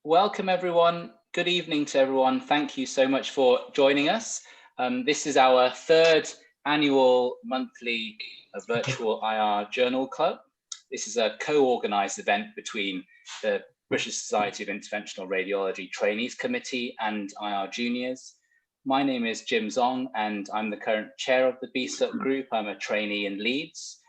Welcome everyone. Good evening to everyone. Thank you so much for joining us. This is our third annual monthly virtual IR Journal Club. This is a co-organized event between the British Society of Interventional Radiology Trainees Committee and IR Juniors. My name is Jim Zong and I'm the current chair of the BSIRT group. I'm a trainee in Leeds.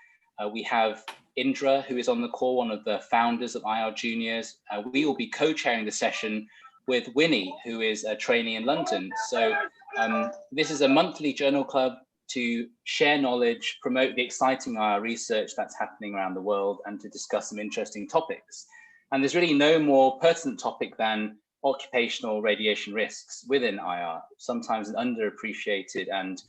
We have Indra, who is on the call, one of the founders of IR Juniors. We will be co-chairing the session with Winnie, who is a trainee in London. So this is a monthly journal club to share knowledge, promote the exciting IR research that's happening around the world, and to discuss some interesting topics. And there's really no more pertinent topic than occupational radiation risks within IR, sometimes an underappreciated and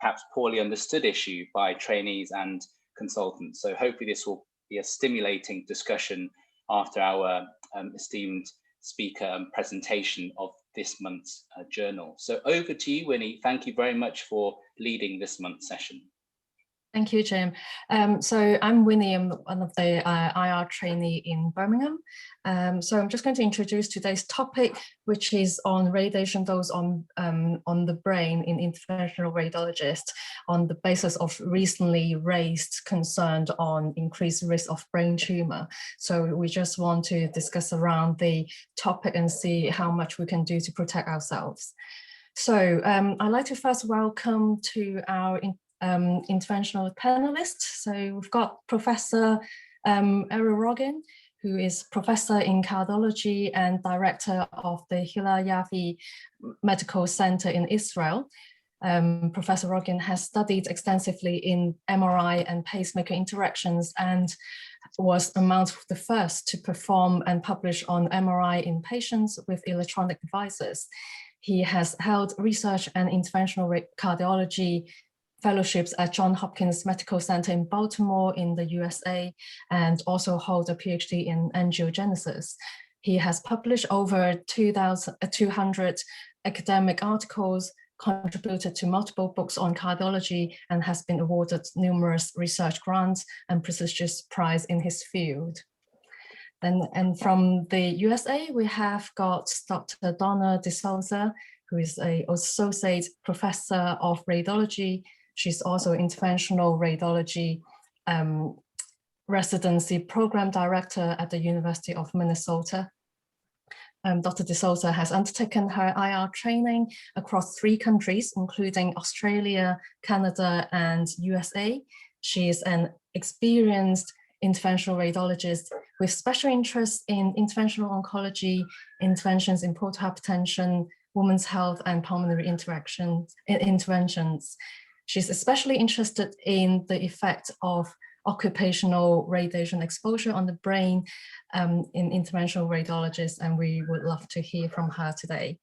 perhaps poorly understood issue by trainees and consultants. So hopefully this will be a stimulating discussion after our esteemed speaker presentation of this month's journal. So over to you, Winnie. Thank you very much for leading this month's session. Thank you, Jim. So I'm Winnie, I'm one of the IR trainee in Birmingham. So I'm just going to introduce today's topic, which is on radiation dose on the brain in interventional radiologists on the basis of recently raised concern on increased risk of brain tumor. So we just want to discuss around the topic and see how much we can do to protect ourselves. So I'd like to first welcome to our interventional panelists. So we've got Professor Errol Rogin, who is professor in cardiology and director of the Hillel Yafi Medical Center in Israel. Professor Rogin has studied extensively in MRI and pacemaker interactions and was among the first to perform and publish on MRI in patients with electronic devices. He has held research and interventional cardiology fellowships at Johns Hopkins Medical Center in Baltimore in the USA, and also holds a PhD in angiogenesis. He has published over 200 academic articles, contributed to multiple books on cardiology, and has been awarded numerous research grants and prestigious prizes in his field. And from the USA, we have got Dr. Donna D'Souza, who is an associate professor of radiology. She's also interventional radiology residency program director at the University of Minnesota. Dr. D'Souza has undertaken her IR training across 3 countries, including Australia, Canada, and USA. She is an experienced interventional radiologist with special interests in interventional oncology, interventions in portal hypertension, women's health, and pulmonary interventions. She's especially interested in the effect of occupational radiation exposure on the brain in interventional radiologists, and we would love to hear from her today.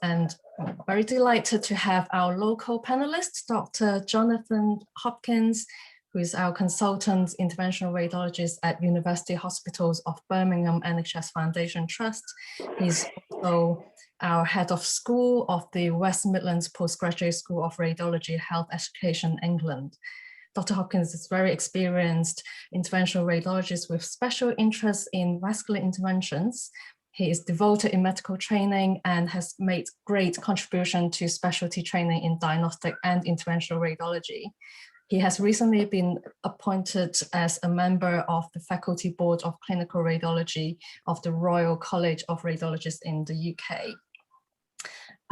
And I'm very delighted to have our local panelist, Dr. Jonathan Hopkins, who is our consultant interventional radiologist at University Hospitals of Birmingham NHS Foundation Trust. He's also our head of school of the West Midlands Postgraduate School of Radiology, Health Education, England. Dr. Hopkins is very experienced interventional radiologist with special interests in vascular interventions. He is devoted in medical training and has made great contribution to specialty training in diagnostic and interventional radiology. He has recently been appointed as a member of the Faculty Board of Clinical Radiology of the Royal College of Radiologists in the UK.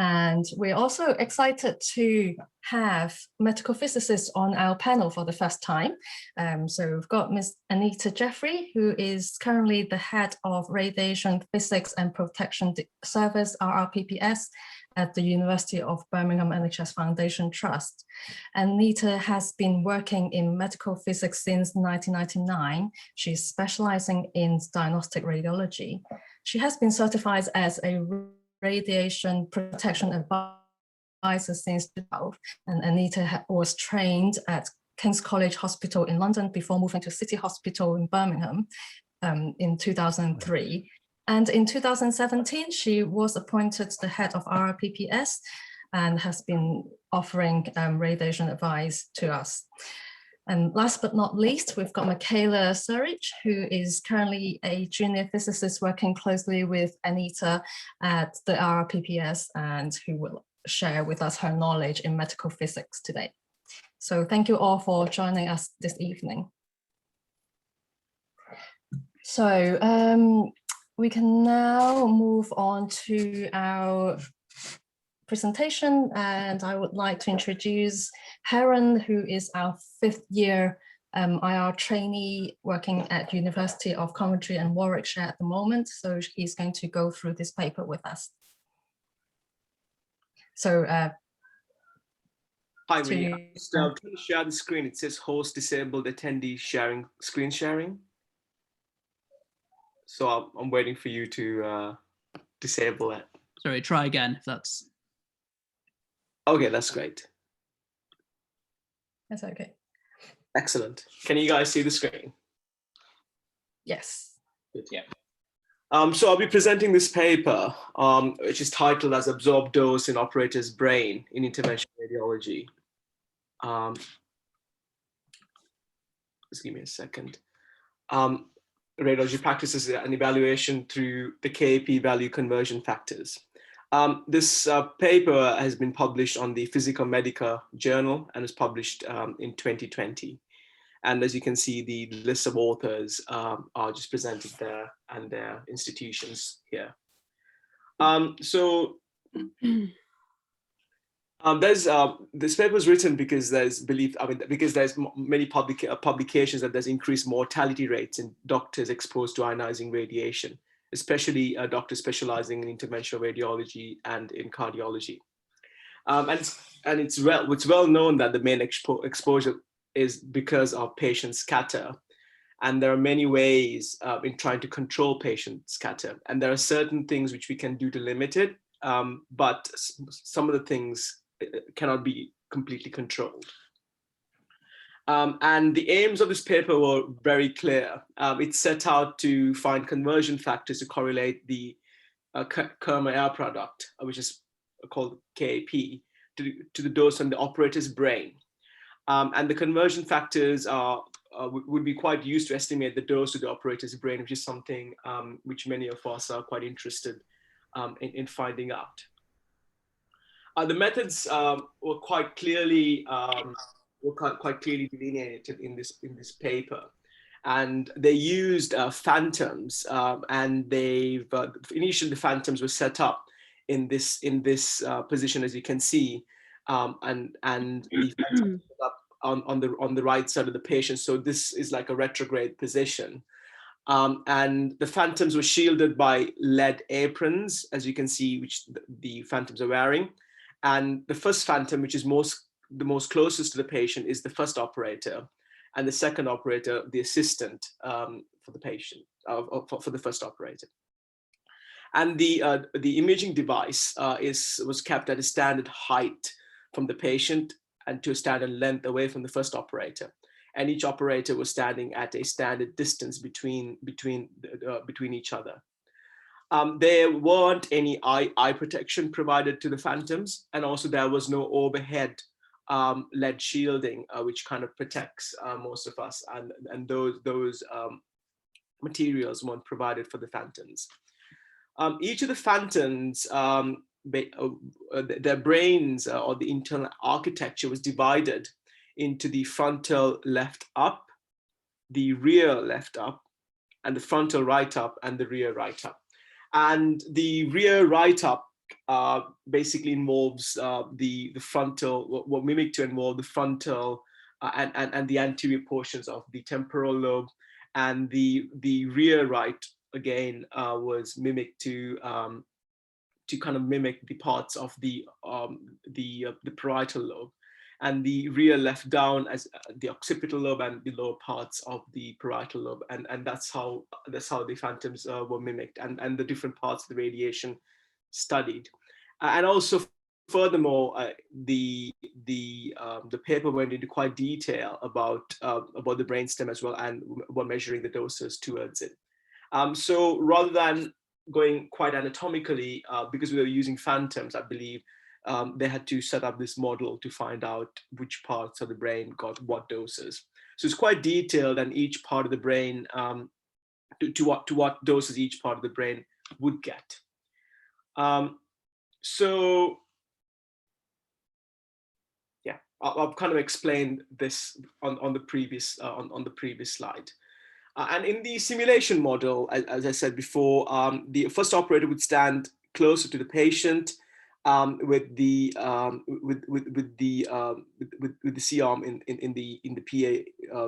And we're also excited to have medical physicists on our panel for the first time. So we've got Ms. Anita Jeffrey, who is currently the head of Radiation Physics and Protection Service, RRPPS, at the University of Birmingham NHS Foundation Trust. Anita has been working in medical physics since 1999. She's specializing in diagnostic radiology. She has been certified as a radiation protection advisor since 2012, and Anita was trained at King's College Hospital in London before moving to City Hospital in Birmingham in 2003. And in 2017, she was appointed the head of RRPPS and has been offering radiation advice to us. And last but not least, we've got Michaela Surridge, who is currently a junior physicist working closely with Anita at the RRPPS, and who will share with us her knowledge in medical physics today. So thank you all for joining us this evening. So we can now move on to our presentation, and I would like to introduce Heron, who is our 5th year IR trainee working at University of Coventry and Warwickshire at the moment. So he's going to go through this paper with us. So hi, Lee. I'm trying to share the screen. It says host disabled attendee sharing, screen sharing. So I'm waiting for you to disable it. Sorry, try again if that's... Okay, that's great. That's okay. Excellent. Can you guys see the screen? Yes. Good. Yeah. So I'll be presenting this paper, which is titled as Absorbed Dose in Operator's Brain in Interventional Radiology. Just give me a second. Radiology practices an evaluation through the KP value conversion factors. This paper has been published on the Physico-Medica journal and was published in 2020. And as you can see, the list of authors are just presented there and their institutions here. This paper was written because there's because there's many publications that there's increased mortality rates in doctors exposed to ionizing radiation, especially doctors specializing in interventional radiology and in cardiology. It's well known that the main exposure is because of patient scatter. And there are many ways in trying to control patient scatter. And there are certain things which we can do to limit it, but some of the things cannot be completely controlled. And the aims of this paper were very clear. It set out to find conversion factors to correlate the Kerma air product, which is called KAP, to the dose on the operator's brain. And the conversion factors would be quite used to estimate the dose to the operator's brain, which is something which many of us are quite interested in finding out. The methods were quite clearly delineated in this paper, and they used phantoms, and initially the phantoms were set up in this position, as you can see, and the phantoms were up on the right side of the patient. So this is like a retrograde position. And the phantoms were shielded by lead aprons, as you can see, which the phantoms are wearing. And the first phantom, which is the most closest to the patient, is the first operator, and the second operator, the assistant for the patient, for the first operator. And the imaging device was kept at a standard height from the patient and to a standard length away from the first operator. And each operator was standing at a standard distance between each other. There weren't any eye protection provided to the phantoms, and also there was no overhead lead shielding, which kind of protects most of us, and those materials weren't provided for the phantoms. Each of the phantoms, their brains or the internal architecture was divided into the frontal left up, the rear left up, and the frontal right up, and the rear right up. And the rear right up basically involves the frontal, what mimic to involve the frontal and the anterior portions of the temporal lobe, and the rear right again was mimicked to kind of mimic the parts of the parietal lobe, and the rear left down as the occipital lobe and the lower parts of the parietal lobe, and that's how the phantoms were mimicked, and the different parts of the radiation studied. And also, furthermore, the paper went into quite detail about the brainstem as well, and were measuring the doses towards it. So rather than going quite anatomically, because we were using phantoms, I believe they had to set up this model to find out which parts of the brain got what doses. So it's quite detailed, and each part of the brain, to what doses each part of the brain would get. So yeah, I've kind of explained this on the previous slide. And in the simulation model, as I said before, the first operator would stand closer to the patient with the C-arm in the PA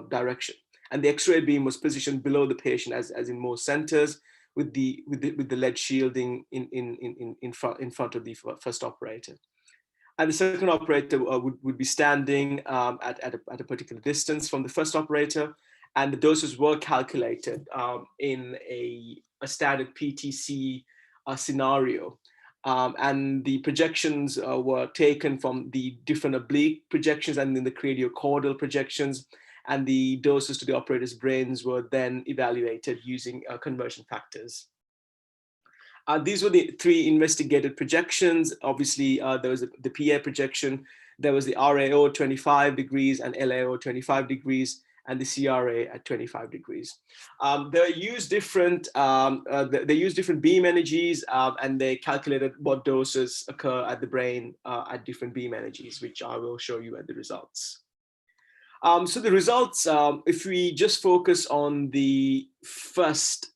direction, and the X-ray beam was positioned below the patient, as in most centers, with the lead shielding in front of the first operator. And the second operator would be standing at a particular distance from the first operator, and the doses were calculated in a standard PTC scenario. And the projections were taken from the different oblique projections and then the cradiocaudal projections, and the doses to the operator's brains were then evaluated using conversion factors. These were the three investigated projections. Obviously, there was the PA projection, there was the RAO 25 degrees and LAO 25 degrees, and the CRA at 25 degrees. They used different beam energies, and they calculated what doses occur at the brain at different beam energies, which I will show you at the results. So the results, if we just focus on the first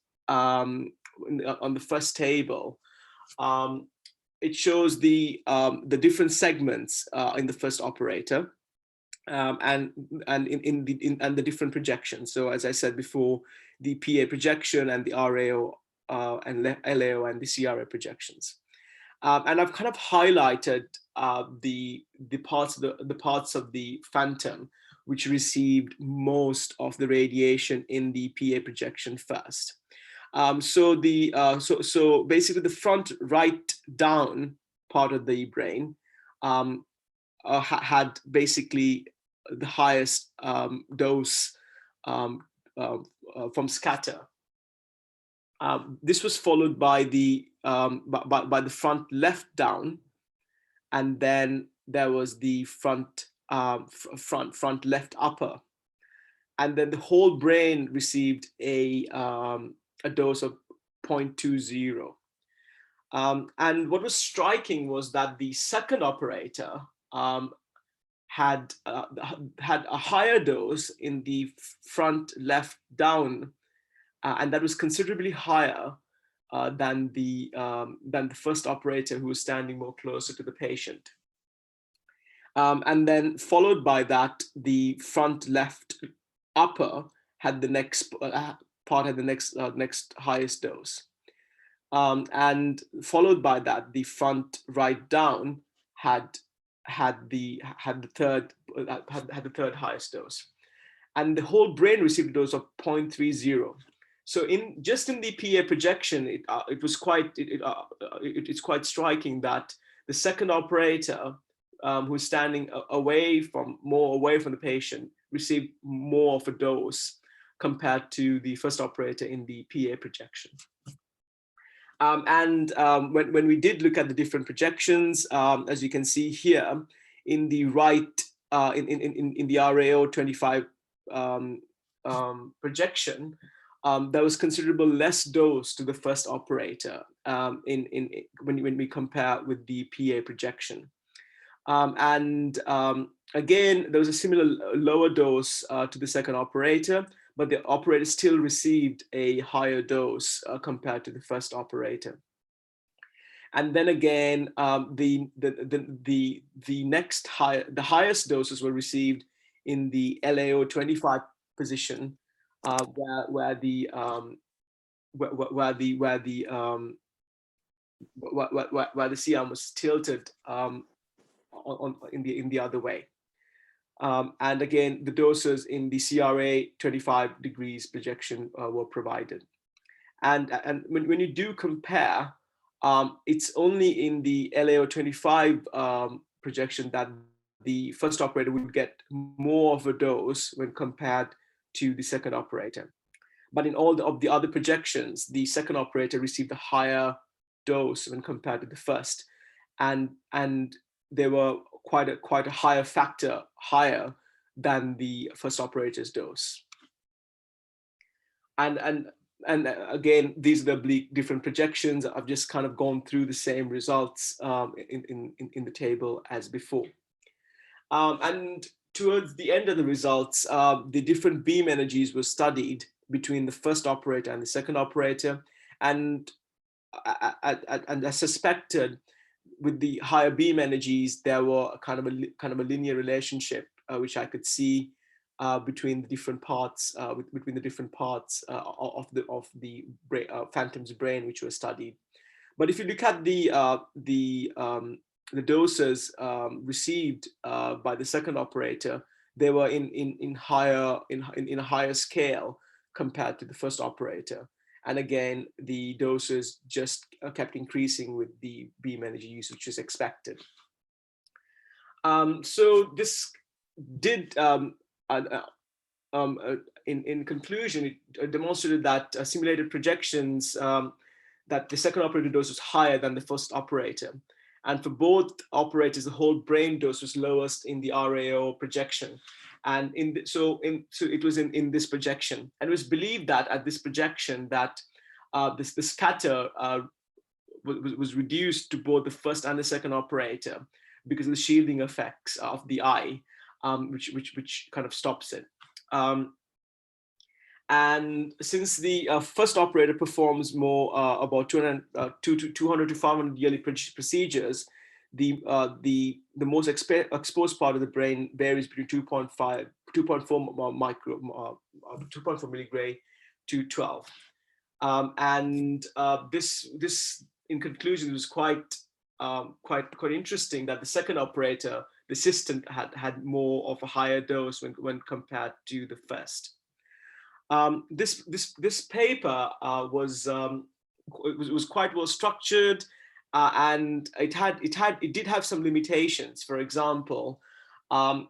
table, it shows the different segments in the first operator, and the different projections. So as I said before, the PA projection and the RAO and LAO and the CRA projections. And I've kind of highlighted the parts of the phantom which received most of the radiation in the PA projection first. So basically the front right down part of the brain had basically the highest dose from scatter. This was followed by the front left down, and then there was the front left upper, and then the whole brain received a dose of 0.20. And what was striking was that the second operator had a higher dose in the front left down, and that was considerably higher than the first operator, who was standing more closer to the patient. And then followed by that, the front left upper had the next next highest dose, and followed by that, the front right down had the third highest dose, and the whole brain received a dose of 0.30. So in the PA projection, it's quite striking that the second operator, who's standing more away from the patient, received more of a dose compared to the first operator in the PA projection. When we did look at the different projections, as you can see here, in the right, in the RAO 25 projection, there was considerable less dose to the first operator when we compare with the PA projection. Again, there was a similar lower dose to the second operator, but the operator still received a higher dose compared to the first operator. And then again, the highest doses were received in the LAO 25 position, where the C-arm was tilted in the other way. And again, the doses in the CRA 25 degrees projection were provided. And when you do compare, it's only in the LAO 25 projection that the first operator would get more of a dose when compared to the second operator. But in all of the other projections, the second operator received a higher dose when compared to the first. And they were quite a higher factor higher than the first operator's dose. And again, these are the different projections. I've just kind of gone through the same results in the table as before. And towards the end of the results, the different beam energies were studied between the first operator and the second operator. And I suspected with the higher beam energies, there were kind of a linear relationship, which I could see between the different parts, of the phantom's brain, which were studied. But if you look at the doses received by the second operator, they were in a higher scale compared to the first operator. And again, the doses just kept increasing with the beam energy use, which is expected. So this did, in conclusion, it demonstrated that simulated projections, that the second operator dose was higher than the first operator. And for both operators, the whole brain dose was lowest in the RAO projection. And so it was in this projection. And it was believed that at this projection that the scatter was reduced to both the first and the second operator because of the shielding effects of the eye, which kind of stops it. And since the first operator performs more about 200 to 500 yearly procedures, the most exposed part of the brain varies between 2.4 milligray to 12. And this, in conclusion, was quite interesting that the second operator, the assistant, had more of a higher dose when compared to the first. This paper was quite well structured, and it did have some limitations. For example,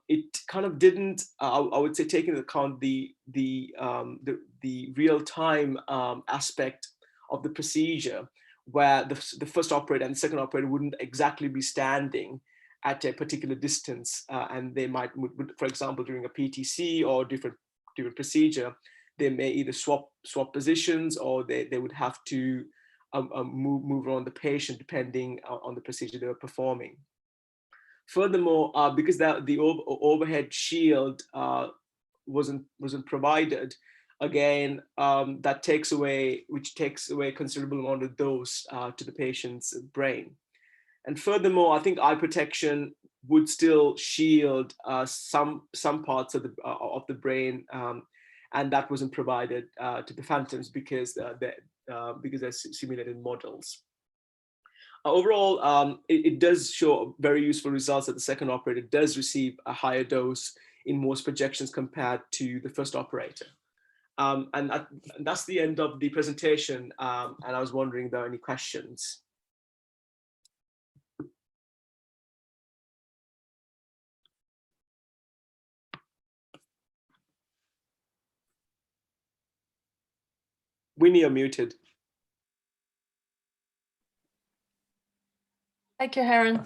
it kind of didn't, I would say, take into account the real time aspect of the procedure, where the first operator and the second operator wouldn't exactly be standing at a particular distance, and they might, for example, during a PTC or different procedure, they may either swap positions, or they would have to move around the patient depending on the procedure they were performing. Furthermore, because the overhead shield wasn't provided, again, that takes away a considerable amount of dose to the patient's brain. And furthermore, I think eye protection would still shield some parts of the brain, and that wasn't provided to the phantoms because they're simulated models. Overall, it does show very useful results that the second operator does receive a higher dose in most projections compared to the first operator. And that's the end of the presentation. And I was wondering if there are any questions. Winnie, you're muted. Thank you, Heron.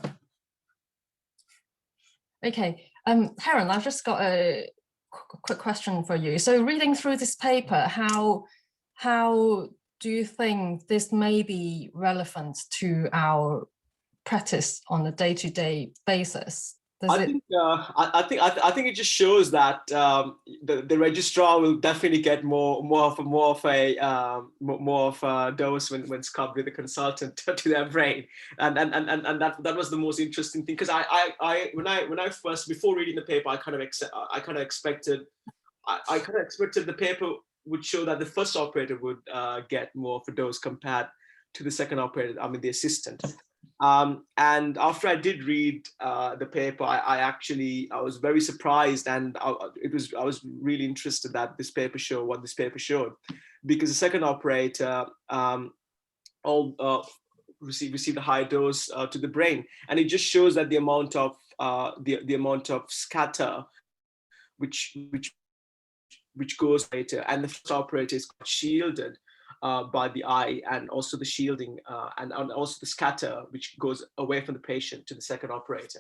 Okay, Heron, I've just got a quick question for you. So reading through this paper, how do you think this may be relevant to our practice on a day-to-day basis? I think it just shows that the registrar will definitely get more of a dose when scrubbed with a consultant to their brain, and that was the most interesting thing, because when I first, before reading the paper, I kind of expected the paper would show that the first operator would get more of a dose compared to the second operator, I mean the assistant. And after I did read the paper, I was very surprised, and I was really interested that this paper showed what this paper showed, because the second operator received a high dose to the brain, and it just shows that the amount of scatter which goes later, and the first operator is shielded. by the eye, and also the shielding and also the scatter, which goes away from the patient to the second operator.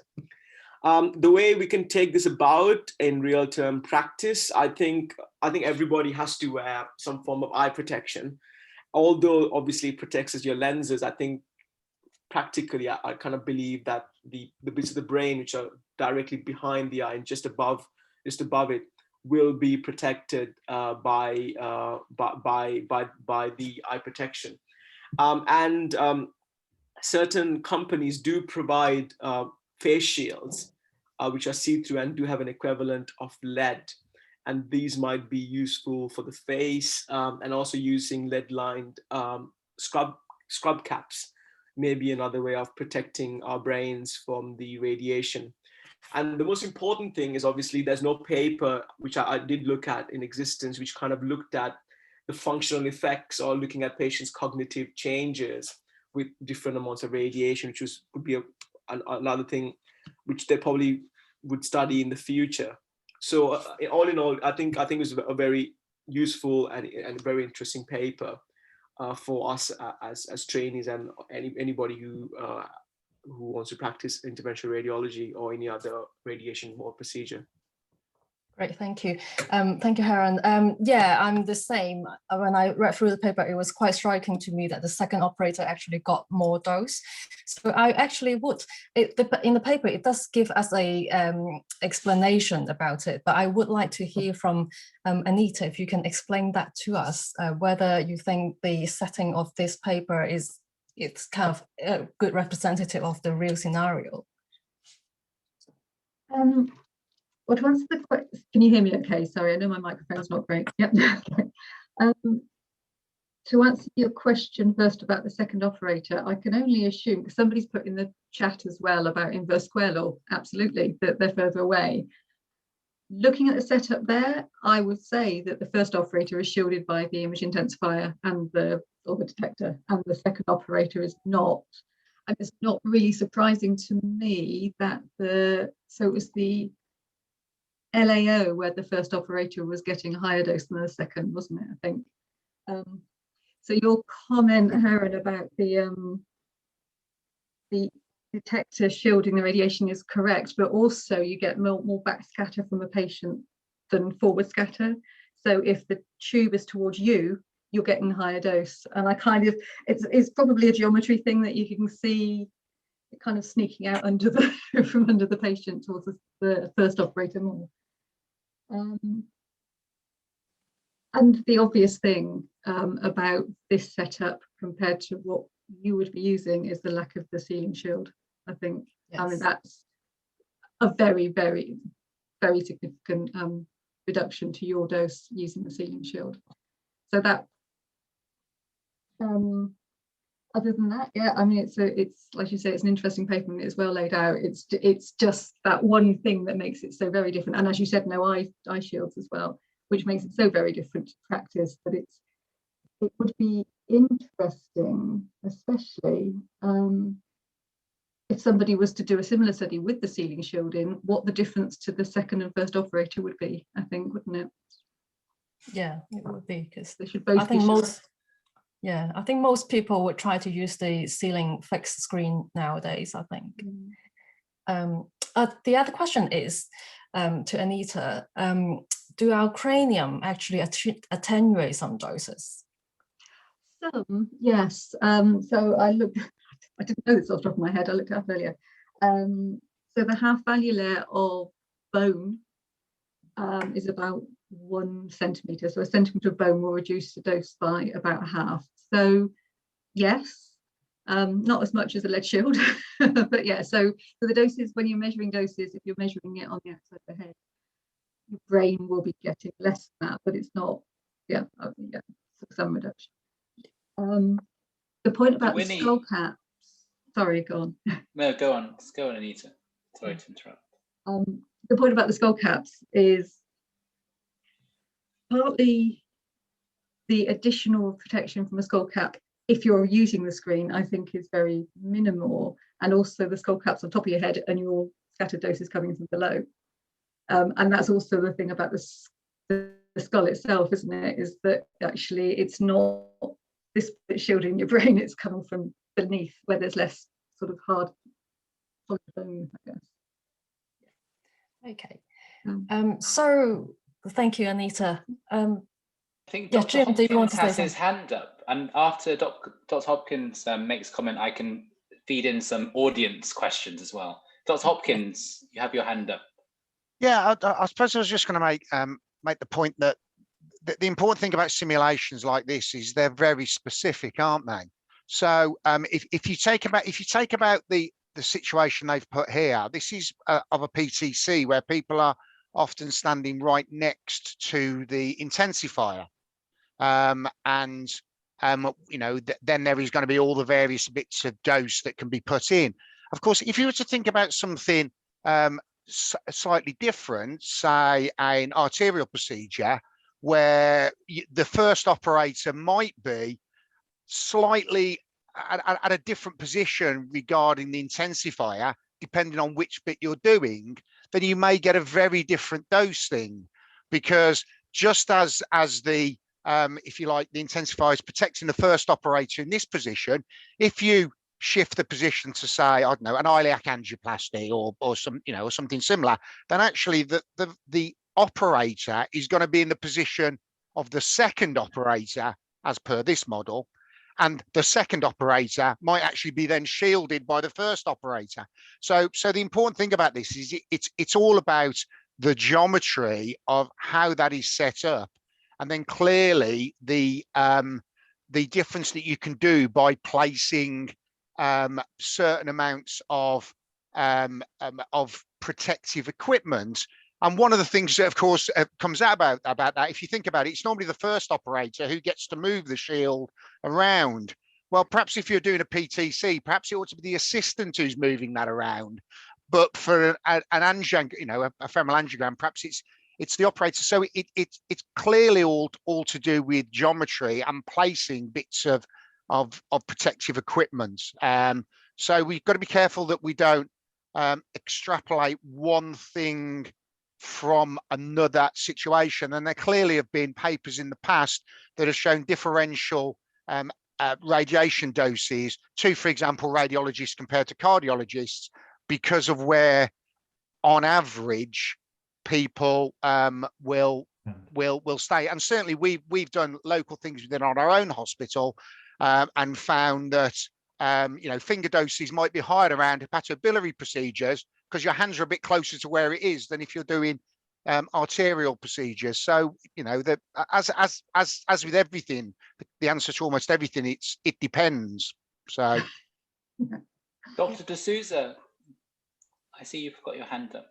The way we can take this about in real-term practice, I think everybody has to wear some form of eye protection. Although obviously it protects your lenses, I think practically I kind of believe that the bits of the brain which are directly behind the eye and just above it will be protected by the eye protection. Certain companies do provide face shields, which are see-through and do have an equivalent of lead. And these might be useful for the face, and also using lead-lined scrub caps may be another way of protecting our brains from the radiation. And the most important thing is obviously there's no paper, which I did look at in existence, which kind of looked at the functional effects or looking at patients' cognitive changes with different amounts of radiation, which would be another thing which they probably would study in the future. So all in all, I think it was a very useful and very interesting paper for us as trainees and anybody who wants to practice interventional radiology or any other radiation mode procedure. Great, thank you. Thank you, Haran. Yeah, I'm the same. When I read through the paper, it was quite striking to me that the second operator actually got more dose. So I actually would, in the paper, it does give us a explanation about it, but I would like to hear from Anita, if you can explain that to us, whether you think the setting of this paper it's kind of a good representative of the real scenario. Well, to answer the question, can you hear me okay? Sorry, I know my microphone's not great. Yep. To answer your question first about the second operator, I can only assume, because somebody's put in the chat as well about inverse square law, absolutely, that they're further away. Looking at the setup there, I would say that the first operator is shielded by the image intensifier and the detector, and the second operator is not. And it's not really surprising to me that so it was the LAO where the first operator was getting a higher dose than the second, wasn't it? I think. So your comment, Haran, about the detector shielding the radiation is correct, but also you get more back scatter from a patient than forward scatter. So if the tube is towards you, you're getting a higher dose. And I kind of, it's probably a geometry thing that you can see it kind of sneaking out under the from under the patient towards the first operator more. And the obvious thing about this setup compared to what you would be using is the lack of the ceiling shield. I think, yes. I mean, that's a very, very, very significant reduction to your dose using the ceiling shield. So that, other than that, yeah, I mean, it's like you say, it's an interesting paper and it's well laid out. It's just that one thing that makes it so very different. And as you said, no eye shields as well, which makes it so very different to practice. But it would be interesting, especially if somebody was to do a similar study with the ceiling shielding, what the difference to the second and first operator would be, I think, wouldn't it? Yeah, it would be, because they should both. I think most people would try to use the ceiling fixed screen nowadays, I think. The other question is to Anita, do our cranium actually attenuate some doses? Some, yes. So I didn't know this off the top of my head, I looked it up earlier. So the half value layer of bone is about 1 centimetre. So a centimetre of bone will reduce the dose by about half. So yes, not as much as a lead shield, but yeah, so the doses, when you're measuring doses, if you're measuring it on the outside of the head, your brain will be getting less than that, but it's not, yeah, some reduction. The point about the skull caps, sorry, go on. No, go on, Anita. Sorry to interrupt. The point about the skull caps is partly the additional protection from a skull cap, if you're using the screen, I think is very minimal, and also the skull caps on top of your head and your scattered doses coming from below. And that's also the thing about the skull itself, isn't it? Is that actually it's not this bit shielding your brain, it's coming from beneath where there's less sort of hard bone, I guess. Okay. So thank you, Anita. I think yeah, Dr. Jim, do you want Hopkins to say has his something? hand up, and after Dr. Hopkins makes comment, I can feed in some audience questions as well. Dr. Hopkins, you have your hand up. Yeah, I suppose I was just going to make the point that the important thing about simulations like this is they're very specific, aren't they? So if you take about the situation they've put here, this is of a PTC where people are often standing right next to the intensifier, you know, then there is going to be all the various bits of dose that can be put in. Of course, if you were to think about something slightly different, say an arterial procedure, where the first operator might be slightly at a different position regarding the intensifier, depending on which bit you're doing, then you may get a very different dose thing, because just as the if you like, the intensifier is protecting the first operator in this position, if you shift the position to, say, I don't know, an iliac angioplasty or some, you know, or something similar, then actually the operator is going to be in the position of the second operator as per this model, and the second operator might actually be then shielded by the first operator. So the important thing about this is it's all about the geometry of how that is set up, and then clearly the difference that you can do by placing certain amounts of protective equipment. And one of the things that, of course, comes out about that, if you think about it, it's normally the first operator who gets to move the shield around. Well, perhaps if you're doing a PTC, perhaps it ought to be the assistant who's moving that around. But for an angiogram, you know, a femoral angiogram, perhaps it's the operator. So it's clearly all to do with geometry and placing bits of protective equipment. So we've got to be careful that we don't extrapolate one thing from another situation. And there clearly have been papers in the past that have shown differential radiation doses to, for example, radiologists compared to cardiologists, because of where, on average, people will stay. And certainly we've done local things within our own hospital and found that you know, finger doses might be higher around hepatobiliary procedures because your hands are a bit closer to where it is than if you're doing arterial procedures. So, you know, that as with everything, the answer to almost everything, it depends. So, Dr. D'Souza, I see you've got your hand up.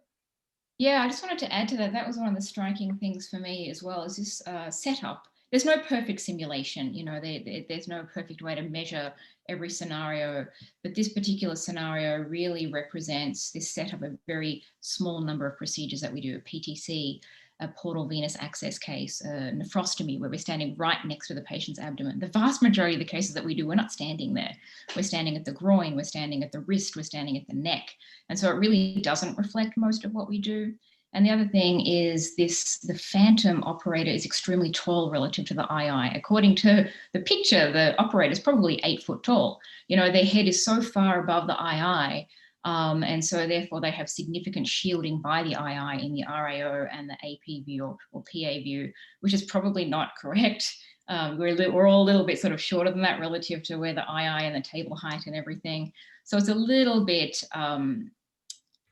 Yeah, I just wanted to add to that. That was one of the striking things for me as well, is this setup. There's no perfect simulation, you know, there's no perfect way to measure every scenario, but this particular scenario really represents this setup of a very small number of procedures that we do, a PTC, a portal venous access case, a nephrostomy, where we're standing right next to the patient's abdomen. The vast majority of the cases that we do, we're not standing there. We're standing at the groin, we're standing at the wrist, we're standing at the neck. And so it really doesn't reflect most of what we do. And the other thing is the phantom operator is extremely tall relative to the II. According to the picture, the operator is probably 8 foot tall. You know, their head is so far above the II, and so therefore they have significant shielding by the II in the RAO and the AP view or PA view, which is probably not correct. We're all a little bit sort of shorter than that relative to where the II and the table height and everything. So it's a little bit,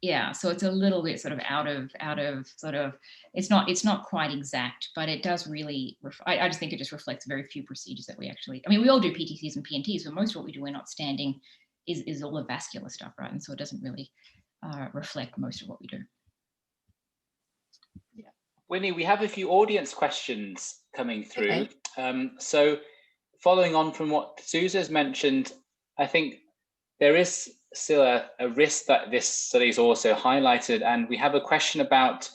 yeah, so it's a little bit sort of out of sort of, it's not quite exact, but it does really, I just think it just reflects very few procedures that we actually, I mean, we all do PTCs and PNTs, but most of what we do, we're not standing, is all the vascular stuff, right? And so it doesn't really reflect most of what we do. Yeah. Winnie, we have a few audience questions coming through. Okay. So following on from what Susa's mentioned, I think there is still a risk that this study is also highlighted, and we have a question about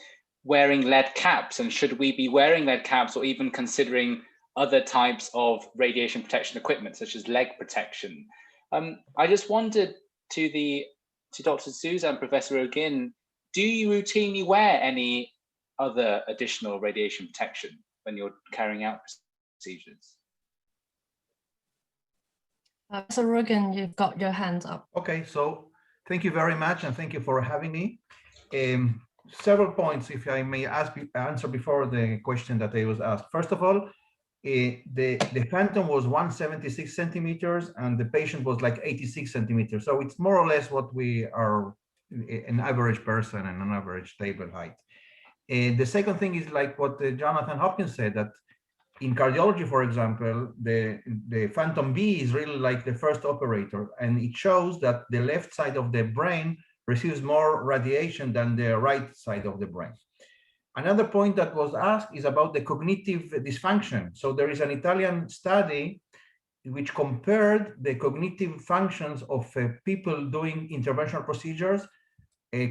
wearing lead caps, and should we be wearing lead caps or even considering other types of radiation protection equipment such as leg protection. I just wondered to Dr. Souza and Professor O'Ginn, do you routinely wear any other additional radiation protection when you're carrying out procedures? So Rugen, you've got your hand up. Okay, so thank you very much, and thank you for having me. Several points, if I may answer before the question that I was asked. First of all, the phantom was 176 centimeters, and the patient was like 86 centimeters. So it's more or less what we are, an average person and an average table height. The second thing is like what Jonathan Hopkins said, that in cardiology, for example, the phantom B is really like the first operator, and it shows that the left side of the brain receives more radiation than the right side of the brain. Another point that was asked is about the cognitive dysfunction. So there is an Italian study which compared the cognitive functions of people doing interventional procedures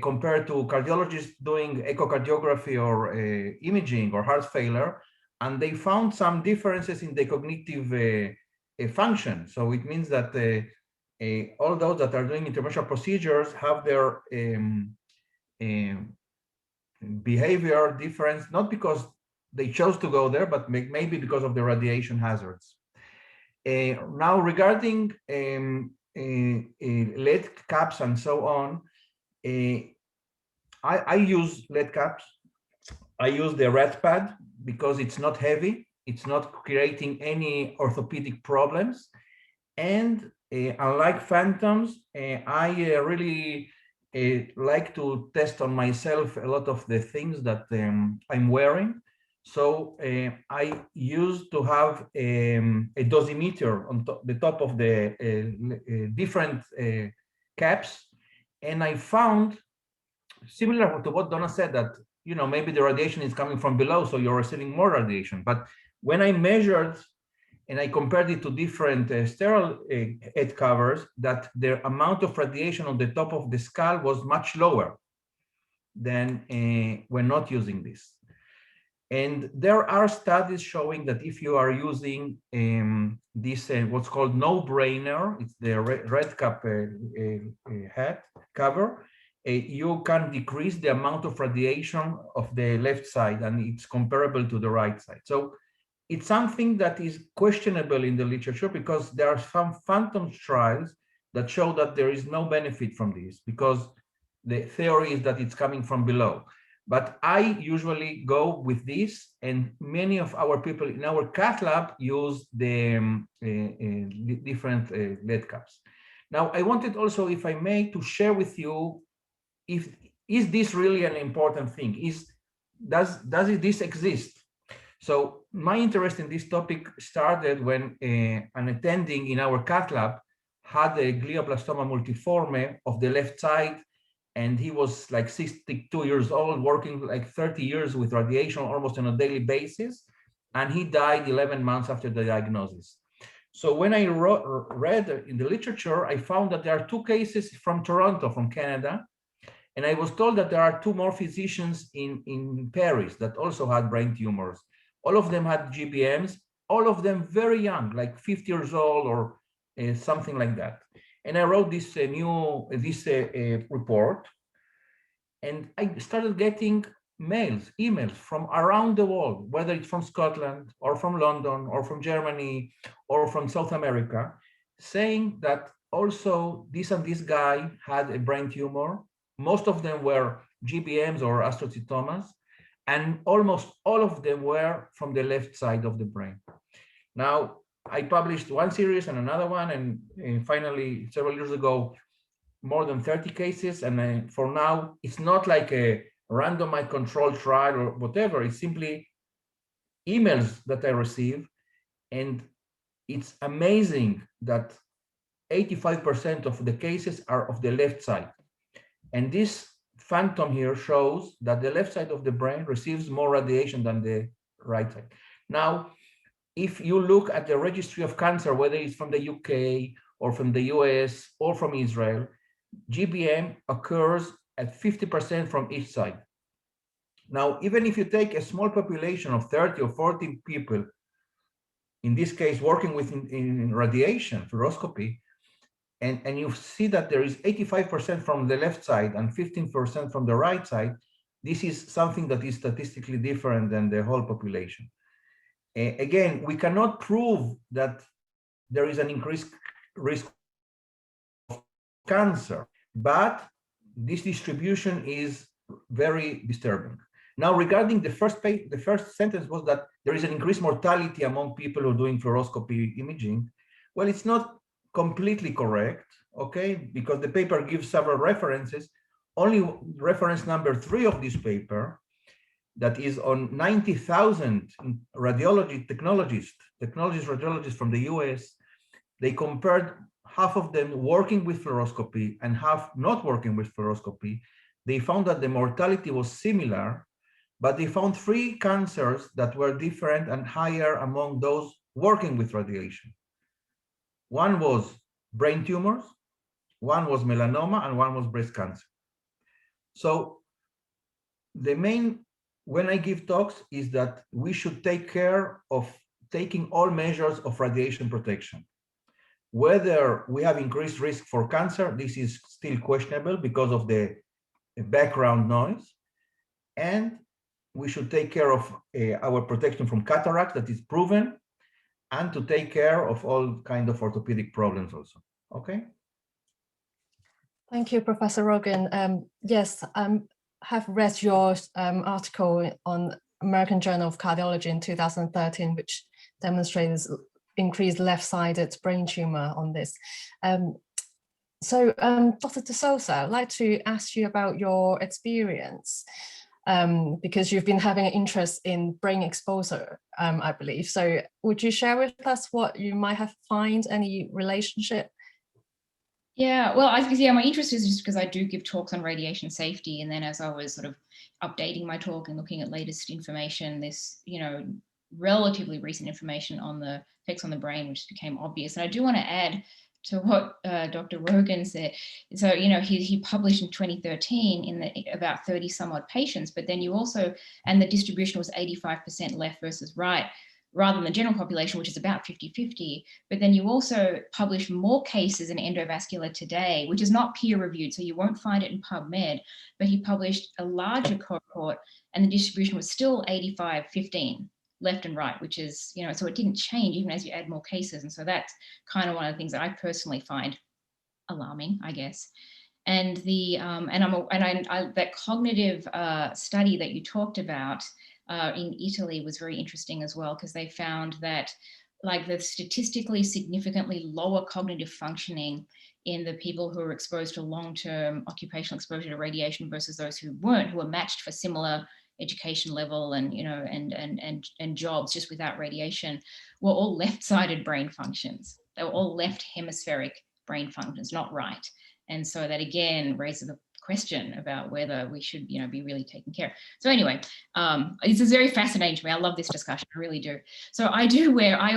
compared to cardiologists doing echocardiography or imaging or heart failure, and they found some differences in the cognitive function. So it means that all those that are doing interventional procedures have their behavior difference, not because they chose to go there, but maybe because of the radiation hazards. Now, regarding lead caps and so on, I use lead caps. I use the red pad because it's not heavy, it's not creating any orthopedic problems, and unlike phantoms, I really like to test on myself a lot of the things that I'm wearing. So I used to have a dosimeter on the top of the different caps, and I found, similar to what Donna said, that maybe the radiation is coming from below, so you're receiving more radiation. But when I measured and I compared it to different sterile head covers, that the amount of radiation on the top of the skull was much lower than when not using this. And there are studies showing that if you are using this what's called no-brainer, it's the red cap hat cover, you can decrease the amount of radiation of the left side, and it's comparable to the right side. So it's something that is questionable in the literature, because there are some phantom trials that show that there is no benefit from this, because the theory is that it's coming from below. But I usually go with this, and many of our people in our cath lab use the different lead caps. Now, I wanted also, if I may, to share with you, is this really an important thing? Does this exist? So my interest in this topic started when an attending in our cath lab had a glioblastoma multiforme of the left side, and he was like 62 years old, working like 30 years with radiation almost on a daily basis, and he died 11 months after the diagnosis. So when I read in the literature, I found that there are 2 cases from Toronto, from Canada, and I was told that there are 2 more physicians in Paris that also had brain tumors. All of them had GBMs, all of them very young, like 50 years old or something like that. And I wrote this report, and I started getting emails from around the world, whether it's from Scotland or from London or from Germany or from South America, saying that also this and this guy had a brain tumor. Most of them were GBMs or astrocytomas, and almost all of them were from the left side of the brain. Now, I published one series and another one, and finally, several years ago, more than 30 cases. And for now, it's not like a randomized controlled trial or whatever. It's simply emails that I receive. And it's amazing that 85% of the cases are of the left side. And this phantom here shows that the left side of the brain receives more radiation than the right side. Now, if you look at the registry of cancer, whether it's from the UK or from the US or from Israel, GBM occurs at 50% from each side. Now, even if you take a small population of 30 or 40 people, in this case, working with in radiation, fluoroscopy, and you see that there is 85% from the left side and 15% from the right side, this is something that is statistically different than the whole population. Again, we cannot prove that there is an increased risk of cancer, but this distribution is very disturbing. Now, regarding the first sentence was that there is an increased mortality among people who are doing fluoroscopy imaging. Well, it's not completely correct, okay, because the paper gives several references. Only reference number 3 of this paper, that is on 90,000 radiology technologists radiologists from the US, they compared half of them working with fluoroscopy and half not working with fluoroscopy. They found that the mortality was similar, but they found 3 cancers that were different and higher among those working with radiation. One was brain tumors, one was melanoma, and one was breast cancer. So the main, when I give talks, is that we should take care of taking all measures of radiation protection. Whether we have increased risk for cancer, this is still questionable because of the background noise. And we should take care of our protection from cataract, that is proven, and to take care of all kind of orthopedic problems also. Okay. Thank you, Professor Rogan. Yes, I have read your article on American Journal of Cardiology in 2013, which demonstrates increased left-sided brain tumor on this. So, Dr. De Souza, I'd like to ask you about your experience, because you've been having an interest in brain exposure, I believe. So would you share with us what you might have found, any relationship? Yeah, well, my interest is just because I do give talks on radiation safety. And then as I was sort of updating my talk and looking at latest information, this, relatively recent information on the effects on the brain, which became obvious. And I do want to add to what Dr. Rogan said. So, he published in 2013 in about 30 some odd patients, but then you also, and the distribution was 85% left versus right, rather than the general population, which is about 50-50. But then you also publish more cases in Endovascular Today, which is not peer reviewed, so you won't find it in PubMed, but he published a larger cohort and the distribution was still 85-15. Left and right, which is, so it didn't change even as you add more cases. And so that's kind of one of the things that I personally find alarming, I guess. And the that cognitive study that you talked about in Italy was very interesting as well, because they found that like the statistically significantly lower cognitive functioning in the people who are exposed to long-term occupational exposure to radiation versus those who weren't, who were matched for similar education level and and jobs just without radiation, were all left-sided brain functions. They were all left hemispheric brain functions, not right. And so that again raises a question about whether we should be really taking care. So anyway, this is very fascinating to me. I love this discussion, I really do. So I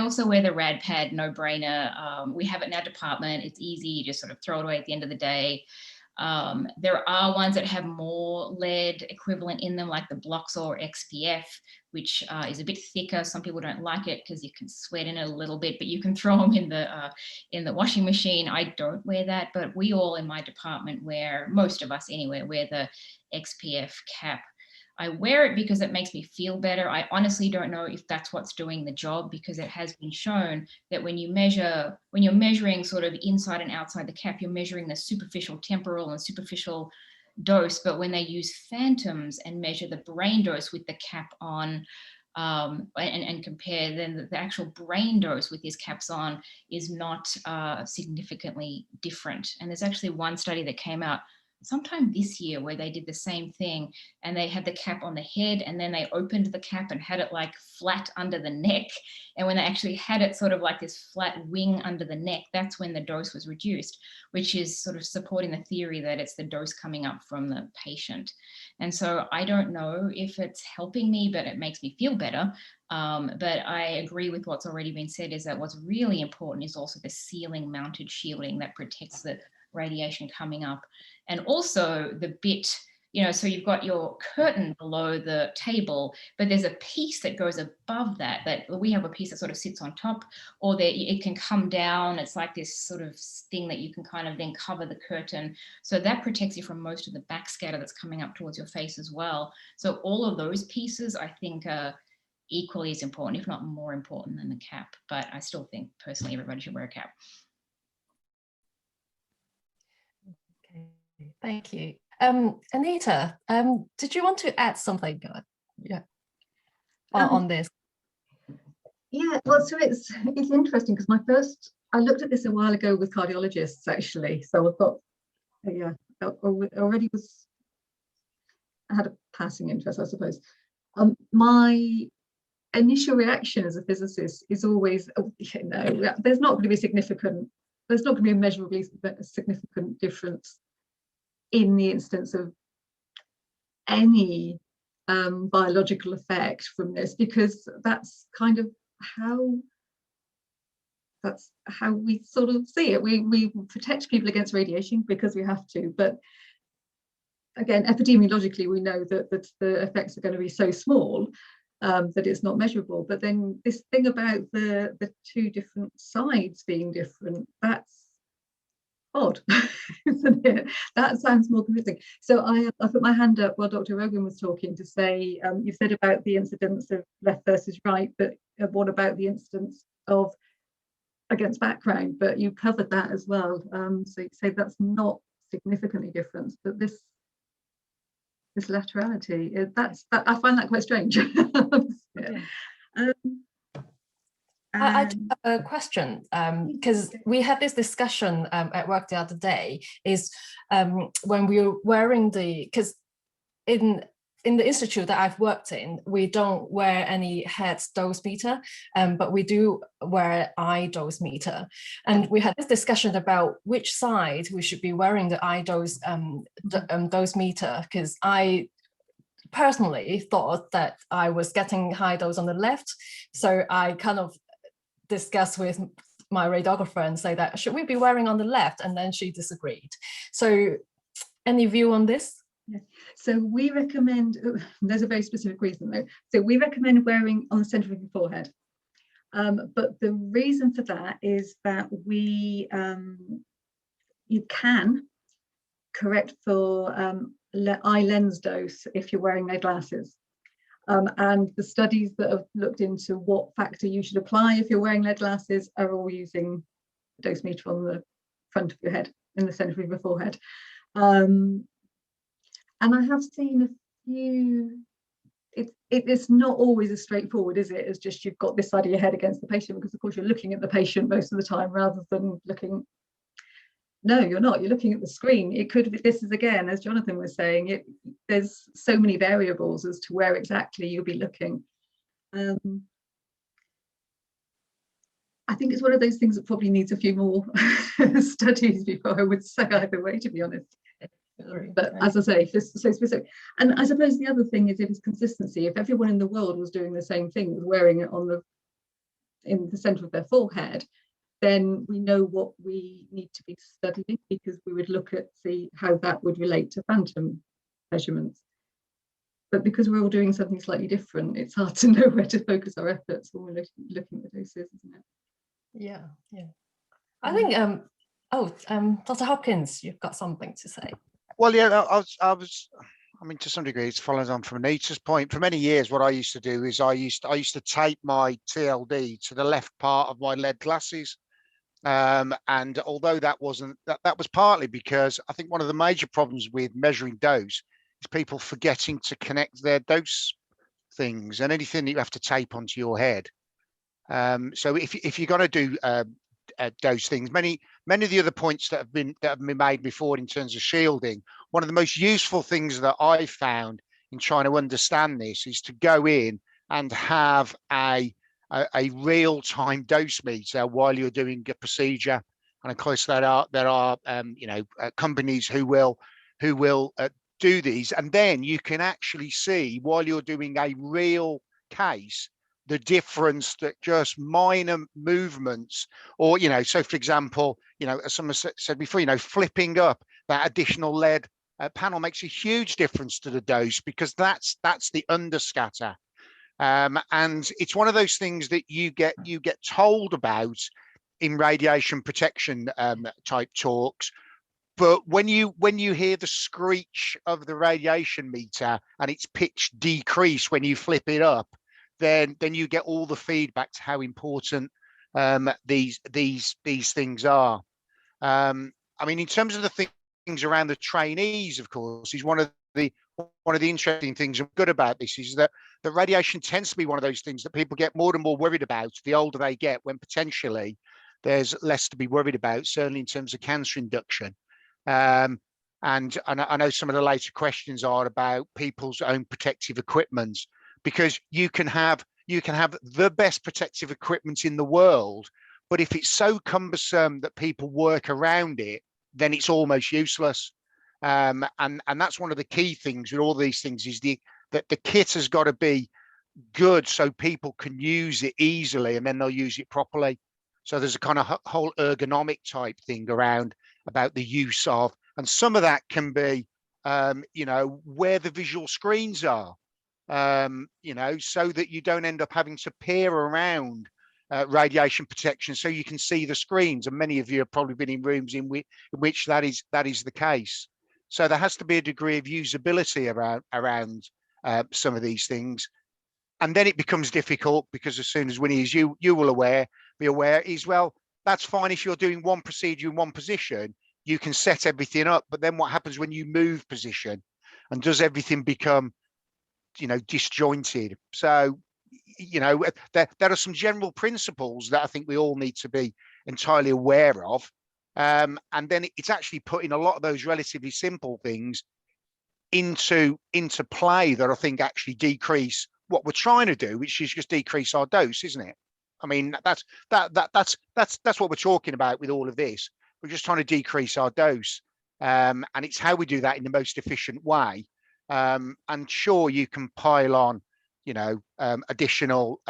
also wear the rad pad, no brainer. We have it in our department. It's easy, you just sort of throw it away at the end of the day. There are ones that have more lead equivalent in them, like the Bloxor XPF, which is a bit thicker. Some people don't like it because you can sweat in it a little bit, but you can throw them in the washing machine. I don't wear that, but we all in my department wear, most of us anyway, wear the XPF cap. I wear it because it makes me feel better. I honestly don't know if that's what's doing the job, because it has been shown that when you're measuring sort of inside and outside the cap, you're measuring the superficial temporal and superficial dose. But when they use phantoms and measure the brain dose with the cap on, and compare, then the actual brain dose with these caps on is not significantly different. And there's actually one study that came out sometime this year where they did the same thing, and they had the cap on the head and then they opened the cap and had it like flat under the neck. And when they actually had it sort of like this flat wing under the neck, that's when the dose was reduced, which is sort of supporting the theory that it's the dose coming up from the patient. And so I don't know if it's helping me, but it makes me feel better. But I agree with what's already been said, is that what's really important is also the ceiling mounted shielding that protects the radiation coming up. And also the bit, so you've got your curtain below the table, but there's a piece that goes above that we have a piece that sort of sits on top, or it can come down. It's like this sort of thing that you can kind of then cover the curtain. So that protects you from most of the backscatter that's coming up towards your face as well. So all of those pieces, I think, are equally as important, if not more important than the cap. But I still think personally everybody should wear a cap. Thank you. Anita, did you want to add something on this? Yeah, well, so it's interesting because I looked at this a while ago with cardiologists actually. So I thought, yeah, I had a passing interest, I suppose. My initial reaction as a physicist is always, there's not going to be a measurably significant difference in the instance of any biological effect from this, because that's kind of how we sort of see it. We protect people against radiation because we have to, but again, epidemiologically, we know that the effects are going to be so small that it's not measurable. But then this thing about the two different sides being different, that's odd, isn't it? That sounds more convincing. So I put my hand up while Dr. Rogan was talking to say, you said about the incidence of left versus right, but what about the incidence of against background? But you covered that as well. So you say that's not significantly different, but this laterality, I find that quite strange. Yeah. I have a question, because we had this discussion at work the other day, is when we were wearing because in the institute that I've worked in, we don't wear any head dose meter, but we do wear eye dose meter. And we had this discussion about which side we should be wearing the eye dose dose meter, because I personally thought that I was getting high dose on the left. So I kind of discussed with my radiographer and say that, should we be wearing on the left? And then she disagreed. So any view on this? Yeah. So we recommend, there's a very specific reason though. So we recommend wearing on the center of your forehead. But the reason for that is that you can correct for eye lens dose if you're wearing their glasses. And the studies that have looked into what factor you should apply if you're wearing lead glasses are all using the dose meter on the front of your head, in the center of your forehead. And I have seen a few, it's not always as straightforward, is it? As just you've got this side of your head against the patient, because of course you're looking at the patient most of the time rather than looking. No, you're not. You're looking at the screen. It could be, this is again, as Jonathan was saying, there's so many variables as to where exactly you'll be looking. I think it's one of those things that probably needs a few more studies before I would say either way, to be honest. But as I say, it's so specific. And I suppose the other thing is it is consistency. If everyone in the world was doing the same thing, wearing it in the center of their forehead, then we know what we need to be studying, because we would look at see how that would relate to phantom measurements. But because we're all doing something slightly different, it's hard to know where to focus our efforts when we're looking at the doses, isn't it? Yeah. I think Dr. Hopkins, you've got something to say. Well, yeah, I mean, to some degree, it follows on from Anita's point. For many years, what I used to do is I used to tape my TLD to the left part of my lead glasses. And although that was partly because I think one of the major problems with measuring dose is people forgetting to connect their dose things and anything that you have to tape onto your head. So if you're going to do dose things, many of the other points that have been made before in terms of shielding, one of the most useful things that I found in trying to understand this is to go in and have a real-time dose meter while you're doing a procedure. And of course there are companies who will do these, and then you can actually see while you're doing a real case the difference that just minor movements, or so for example, as someone said before, flipping up that additional lead panel makes a huge difference to the dose, because that's the underscatter. And it's one of those things that you get told about in radiation protection type talks, but when you hear the screech of the radiation meter and its pitch decrease when you flip it up, then you get all the feedback to how important these things are. I mean, in terms of the thing things around the trainees, of course, is one of the interesting things and good about this is that the radiation tends to be one of those things that people get more and more worried about the older they get, when potentially there's less to be worried about, certainly in terms of cancer induction. And I know some of the later questions are about people's own protective equipment, because you can have the best protective equipment in the world, but if it's so cumbersome that people work around it, then it's almost useless. And that's one of the key things with all these things, is that the kit has got to be good so people can use it easily, and then they'll use it properly. So there's a kind of whole ergonomic type thing around about the use of, and some of that can be, you know, where the visual screens are, you know, so that you don't end up having to peer around radiation protection so you can see the screens. And many of you have probably been in rooms in which that is the case. So there has to be a degree of usability around some of these things. And then it becomes difficult, because as soon as Winnie, as you will be aware, is, well, that's fine if you're doing one procedure in one position, you can set everything up. But then what happens when you move position, and does everything become, you know, disjointed? So, you know, there are some general principles that I think we all need to be entirely aware of. And then it's actually putting a lot of those relatively simple things into play that I think actually decrease what we're trying to do, which is just decrease our dose, isn't it? I mean, that's what we're talking about with all of this. We're just trying to decrease our dose, and it's how we do that in the most efficient way. And sure, you can pile on, you know, additional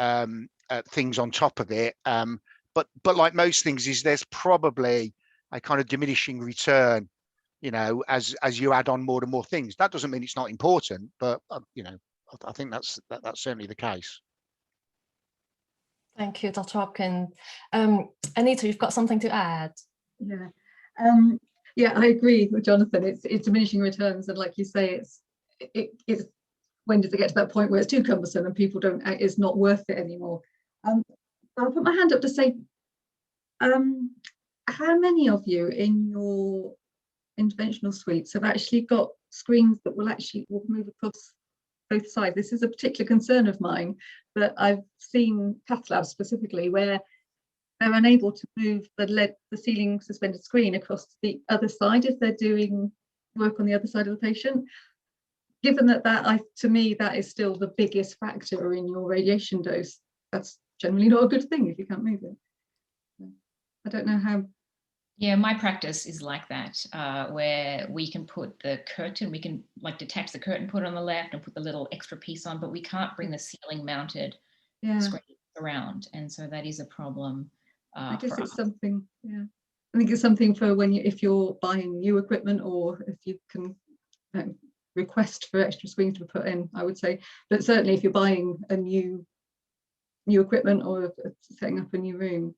things on top of it, but like most things, is there's probably a kind of diminishing return, you know, as you add on more and more things. That doesn't mean it's not important, but you know, I think that's certainly the case. Thank you, Dr. Hopkins. Anita, you've got something to add? Yeah, yeah, I agree with Jonathan. It's diminishing returns, and like you say, it's when does it get to that point where it's too cumbersome and people don't, it's not worth it anymore? I'll put my hand up to say, how many of you in your interventional suites have actually got screens that will move across both sides? This is a particular concern of mine, but I've seen cath labs specifically where they're unable to move the ceiling suspended screen across to the other side if they're doing work on the other side of the patient. Given that to me, that is still the biggest factor in your radiation dose, that's generally not a good thing if you can't move it. I don't know how. Yeah, my practice is like that, where we can put the curtain, we can like detach the curtain, put it on the left and put the little extra piece on, but we can't bring the ceiling mounted screen around. And so that is a problem. I guess it's something, yeah. I think it's something for if you're buying new equipment, or if you can request for extra screens to be put in, I would say. But certainly if you're buying a new equipment or setting up a new room,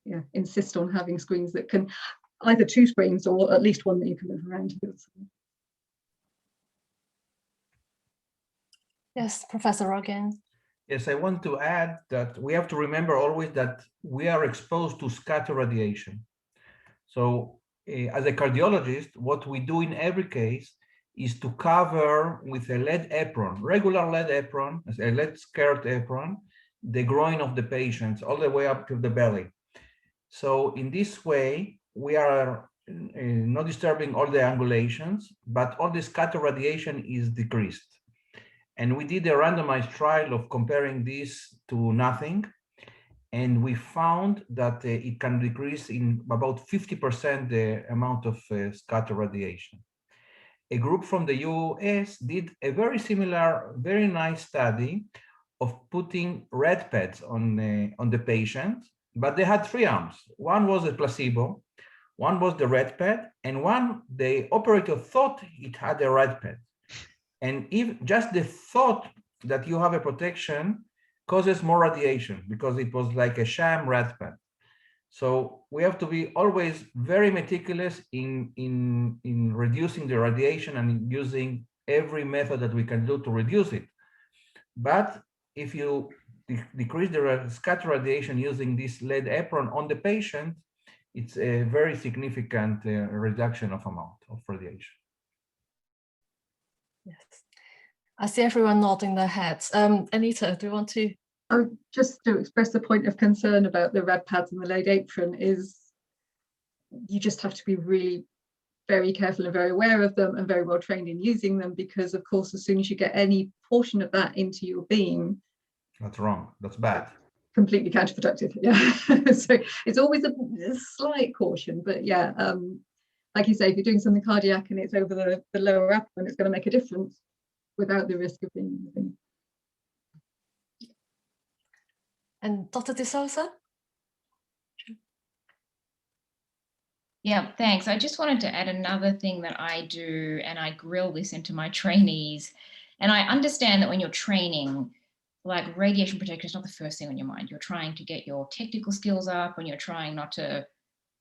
yeah, insist on having screens that can, either 2 screens or at least one that you can move around. Yes, Professor Rogan. Yes, I want to add that we have to remember always that we are exposed to scatter radiation. So as a cardiologist, what we do in every case is to cover with a lead apron, regular lead apron, a lead skirt apron, the groin of the patients all the way up to the belly. So in this way, we are not disturbing all the angulations, but all the scatter radiation is decreased. And we did a randomized trial of comparing this to nothing. And we found that it can decrease in about 50% the amount of scatter radiation. A group from the US did a very similar, very nice study of putting red pads on the patient, but they had 3 arms. One was a placebo, one was the red pad, and one the operator thought it had a red pad. And if just the thought that you have a protection causes more radiation, because it was like a sham red pad. So we have to be always very meticulous in reducing the radiation and using every method that we can do to reduce it. But if you decrease the scatter radiation using this lead apron on the patient, it's a very significant reduction of amount of radiation. Yes, I see everyone nodding their heads. Anita, do you want to? Oh, just to express the point of concern about the red pads and the lead apron is you just have to be really very careful and very aware of them and very well trained in using them, because of course as soon as you get any portion of that into your beam, that's wrong, that's bad, completely counterproductive. Yeah. So it's always a slight caution, but yeah, like you say, if you're doing something cardiac and it's over the lower abdomen, it's going to make a difference without the risk of being in the beam. And Dr. De Souza? Yeah, thanks. I just wanted to add another thing that I do, and I grill this into my trainees. And I understand that when you're training, like radiation protection is not the first thing on your mind. You're trying to get your technical skills up, and you're trying not to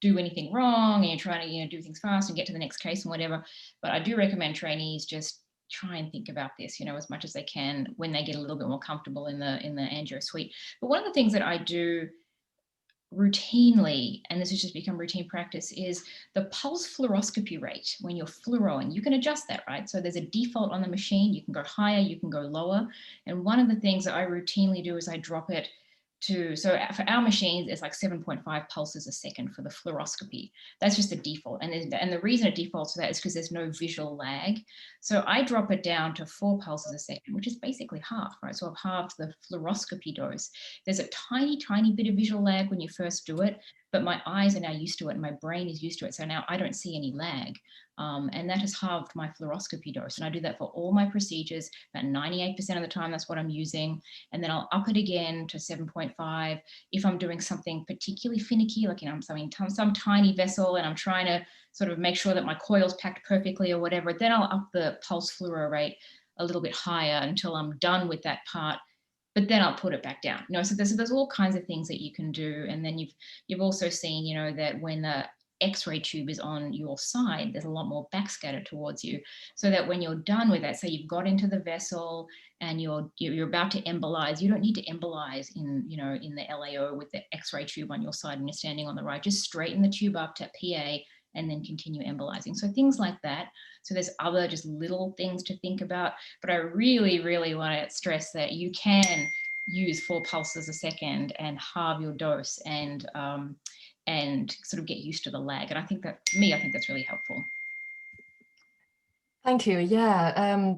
do anything wrong, and you're trying to do things fast and get to the next case and whatever. But I do recommend trainees just try and think about this, as much as they can when they get a little bit more comfortable in the angio suite. But one of the things that I do routinely, and this has just become routine practice, is the pulse fluoroscopy rate when you're fluoroing. You can adjust that, right? So there's a default on the machine. You can go higher, you can go lower. And one of the things that I routinely do is I drop it to, so for our machines, it's like 7.5 pulses a second for the fluoroscopy. That's just the default. And the reason it defaults to that is because there's no visual lag. So I drop it down to 4 pulses a second, which is basically half, right? So I've halved the fluoroscopy dose. There's a tiny, tiny bit of visual lag when you first do it, but my eyes are now used to it and my brain is used to it. So now I don't see any lag. And that has halved my fluoroscopy dose. And I do that for all my procedures. About 98% of the time, that's what I'm using. And then I'll up it again to 7.5. If I'm doing something particularly finicky, like, I'm some tiny vessel and I'm trying to sort of make sure that my coil's packed perfectly or whatever, then I'll up the pulse fluoro rate a little bit higher until I'm done with that part. But then I'll put it back down. So there's all kinds of things that you can do. And then you've also seen, that when the X-ray tube is on your side, there's a lot more backscatter towards you, so that when you're done with that, say you've got into the vessel and you're about to embolize, you don't need to embolize in the LAO with the X-ray tube on your side and you're standing on the right. Just straighten the tube up to PA and then continue embolizing. So things like that. So there's other just little things to think about, but I really, really want to stress that you can use 4 pulses a second and halve your dose and sort of get used to the lag. And I think that, for me, I think that's really helpful. Thank you. Yeah.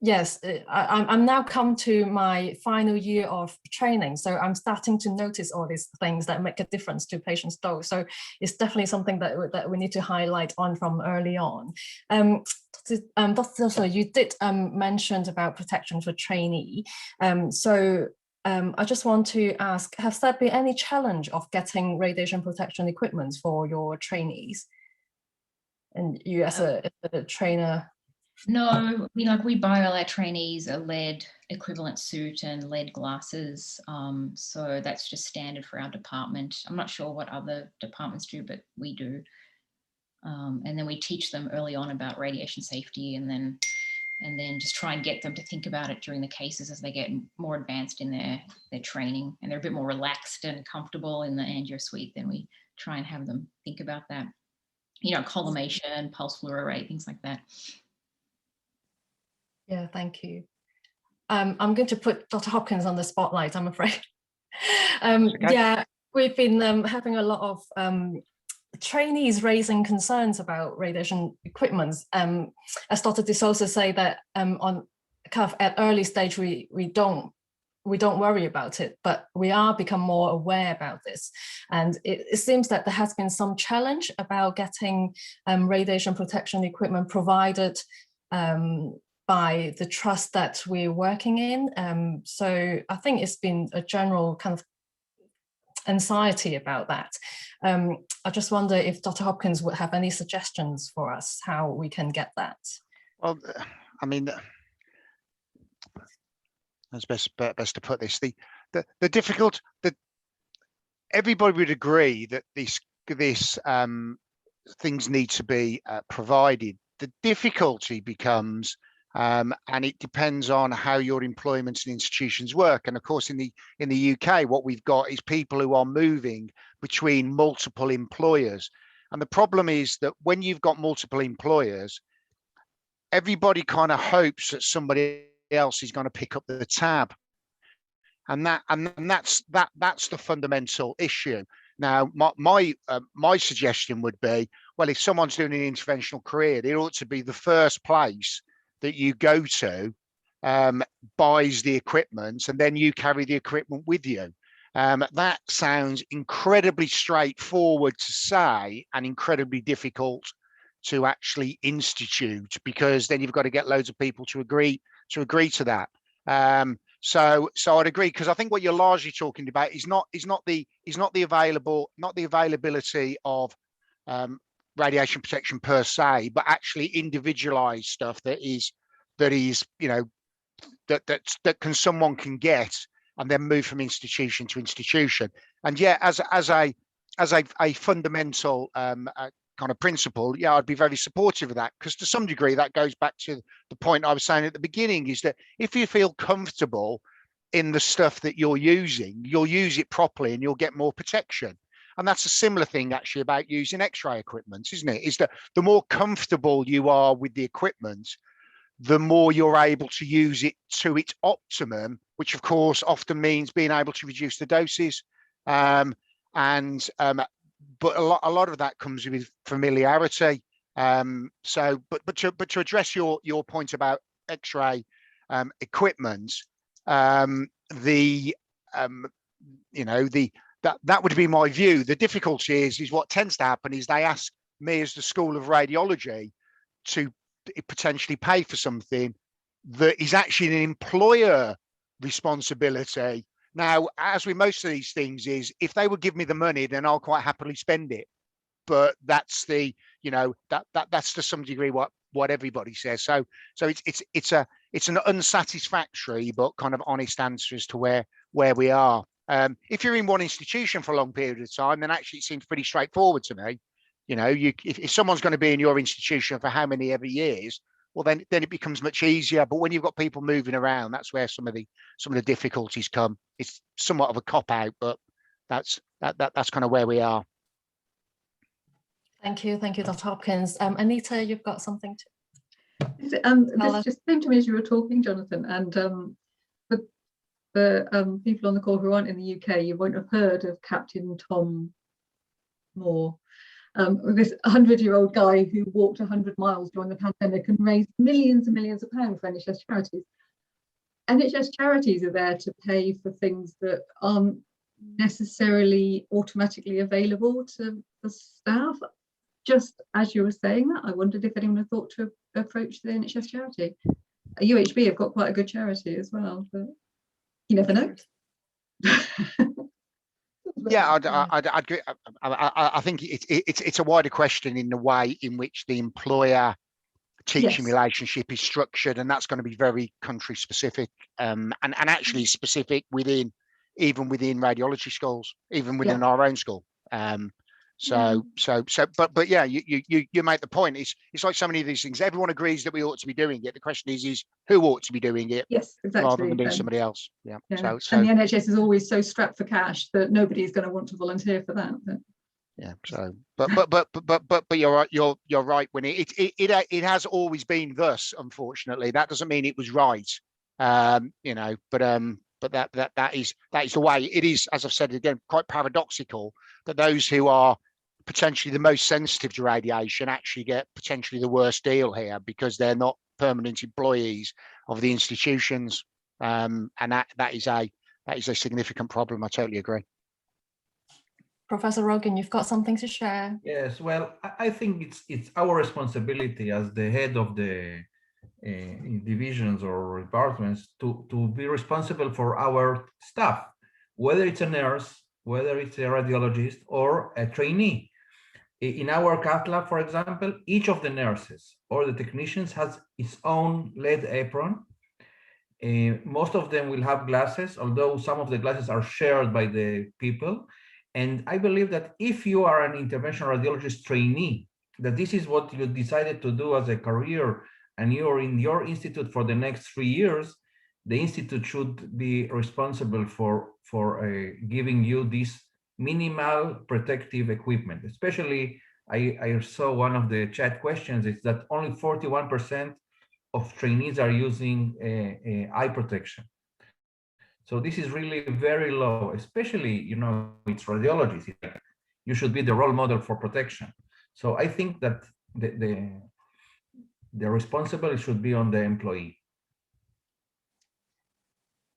Yes, I'm now come to my final year of training. So I'm starting to notice all these things that make a difference to patients' dose. So it's definitely something that we need to highlight on from early on. Dr. you did mention about protection for trainee. I just want to ask, has there been any challenge of getting radiation protection equipment for your trainees? And you as a trainer? No, we buy all our trainees a lead equivalent suit and lead glasses. So that's just standard for our department. I'm not sure what other departments do, but we do. And then we teach them early on about radiation safety, and then just try and get them to think about it during the cases as they get more advanced in their training, and they're a bit more relaxed and comfortable in the angio suite. Then we try and have them think about that, collimation, pulse fluoro rate, things like that. Yeah, thank you. I'm going to put Dr. Hopkins on the spotlight, I'm afraid. Okay. Yeah, we've been having a lot of trainees raising concerns about radiation equipment. As Dr. De Souza say that on kind of at early stage we don't worry about it, but we are become more aware about this. And it seems that there has been some challenge about getting radiation protection equipment provided by the trust that we're working in. So I think it's been a general kind of anxiety about that. I just wonder if Dr. Hopkins would have any suggestions for us how we can get that. Well, I mean, that's best to put this. Everybody would agree that these things need to be provided. The difficulty becomes and it depends on how your employments and institutions work. And of course, in the UK, what we've got is people who are moving between multiple employers. And the problem is that when you've got multiple employers, everybody kind of hopes that somebody else is going to pick up the tab. And that's the fundamental issue. Now, my suggestion would be, well, if someone's doing an interventional career, it ought to be the first place that you go to buys the equipment, and then you carry the equipment with you. That sounds incredibly straightforward to say and incredibly difficult to actually institute, because then you've got to get loads of people to agree to that. So I'd agree, because I think what you're largely talking about is not the availability of radiation protection per se, but actually individualized stuff that can someone can get and then move from institution to institution. And yeah, as a fundamental kind of principle, yeah, I'd be very supportive of that, because to some degree that goes back to the point I was saying at the beginning, is that if you feel comfortable in the stuff that you're using, you'll use it properly and you'll get more protection. And that's a similar thing actually about using X-ray equipment, isn't it? Is that the more comfortable you are with the equipment, the more you're able to use it to its optimum, which of course often means being able to reduce the doses. But a lot of that comes with familiarity. But to address your point about X-ray equipment, that would be my view. The difficulty is what tends to happen is they ask me as the School of Radiology to potentially pay for something that is actually an employer responsibility. Now, as with most of these things, is if they would give me the money, then I'll quite happily spend it. But that's that's to some degree what everybody says. So it's an unsatisfactory but kind of honest answer as to where we are. If you're in one institution for a long period of time, then actually it seems pretty straightforward to me. If someone's going to be in your institution for how many ever years, well, then it becomes much easier. But when you've got people moving around, that's where some of the difficulties come. It's somewhat of a cop out, but that's kind of where we are. Thank you, Dr. Hopkins. Anita, you've got something to. This just came to me as you were talking, Jonathan, and the people on the call who aren't in the UK, you won't have heard of Captain Tom Moore. This 100-year-old guy who walked 100 miles during the pandemic and raised millions and millions of pounds for NHS charities. NHS charities are there to pay for things that aren't necessarily automatically available to the staff. Just as you were saying that, I wondered if anyone had thought to approach the NHS charity. UHB have got quite a good charity as well, but you never know. Yeah, I'd agree. I think it's a wider question in the way in which the employer teaching relationship is structured, and that's going to be very country specific, and actually specific within radiology schools, even within our own school. But yeah, you make the point. It's like so many of these things. Everyone agrees that we ought to be doing it. The question is who ought to be doing it? Yes, exactly. Rather than doing somebody else. Yeah. So and the NHS is always so strapped for cash that nobody's going to want to volunteer for that. But. Yeah. So, but you're right. You're right, Winnie. It has always been thus. Unfortunately, that doesn't mean it was right. But that is the way it is. As I've said again, quite paradoxical that those who are potentially the most sensitive to radiation actually get potentially the worst deal here, because they're not permanent employees of the institutions, and that is a significant problem. I totally agree. Professor Rogan, you've got something to share. Yes, well, I think it's our responsibility as the head of the divisions or departments to be responsible for our staff, whether it's a nurse, whether it's a radiologist or a trainee. In our cath lab, for example, each of the nurses or the technicians has its own lead apron. Most of them will have glasses, although some of the glasses are shared by the people. And I believe that if you are an interventional radiologist trainee, that this is what you decided to do as a career and you're in your institute for the next 3 years, the institute should be responsible for giving you this minimal protective equipment. Especially, I saw one of the chat questions is that only 41% of trainees are using eye protection. So this is really very low, especially, you know, it's radiology. You should be the role model for protection. So I think that the responsibility should be on the employee.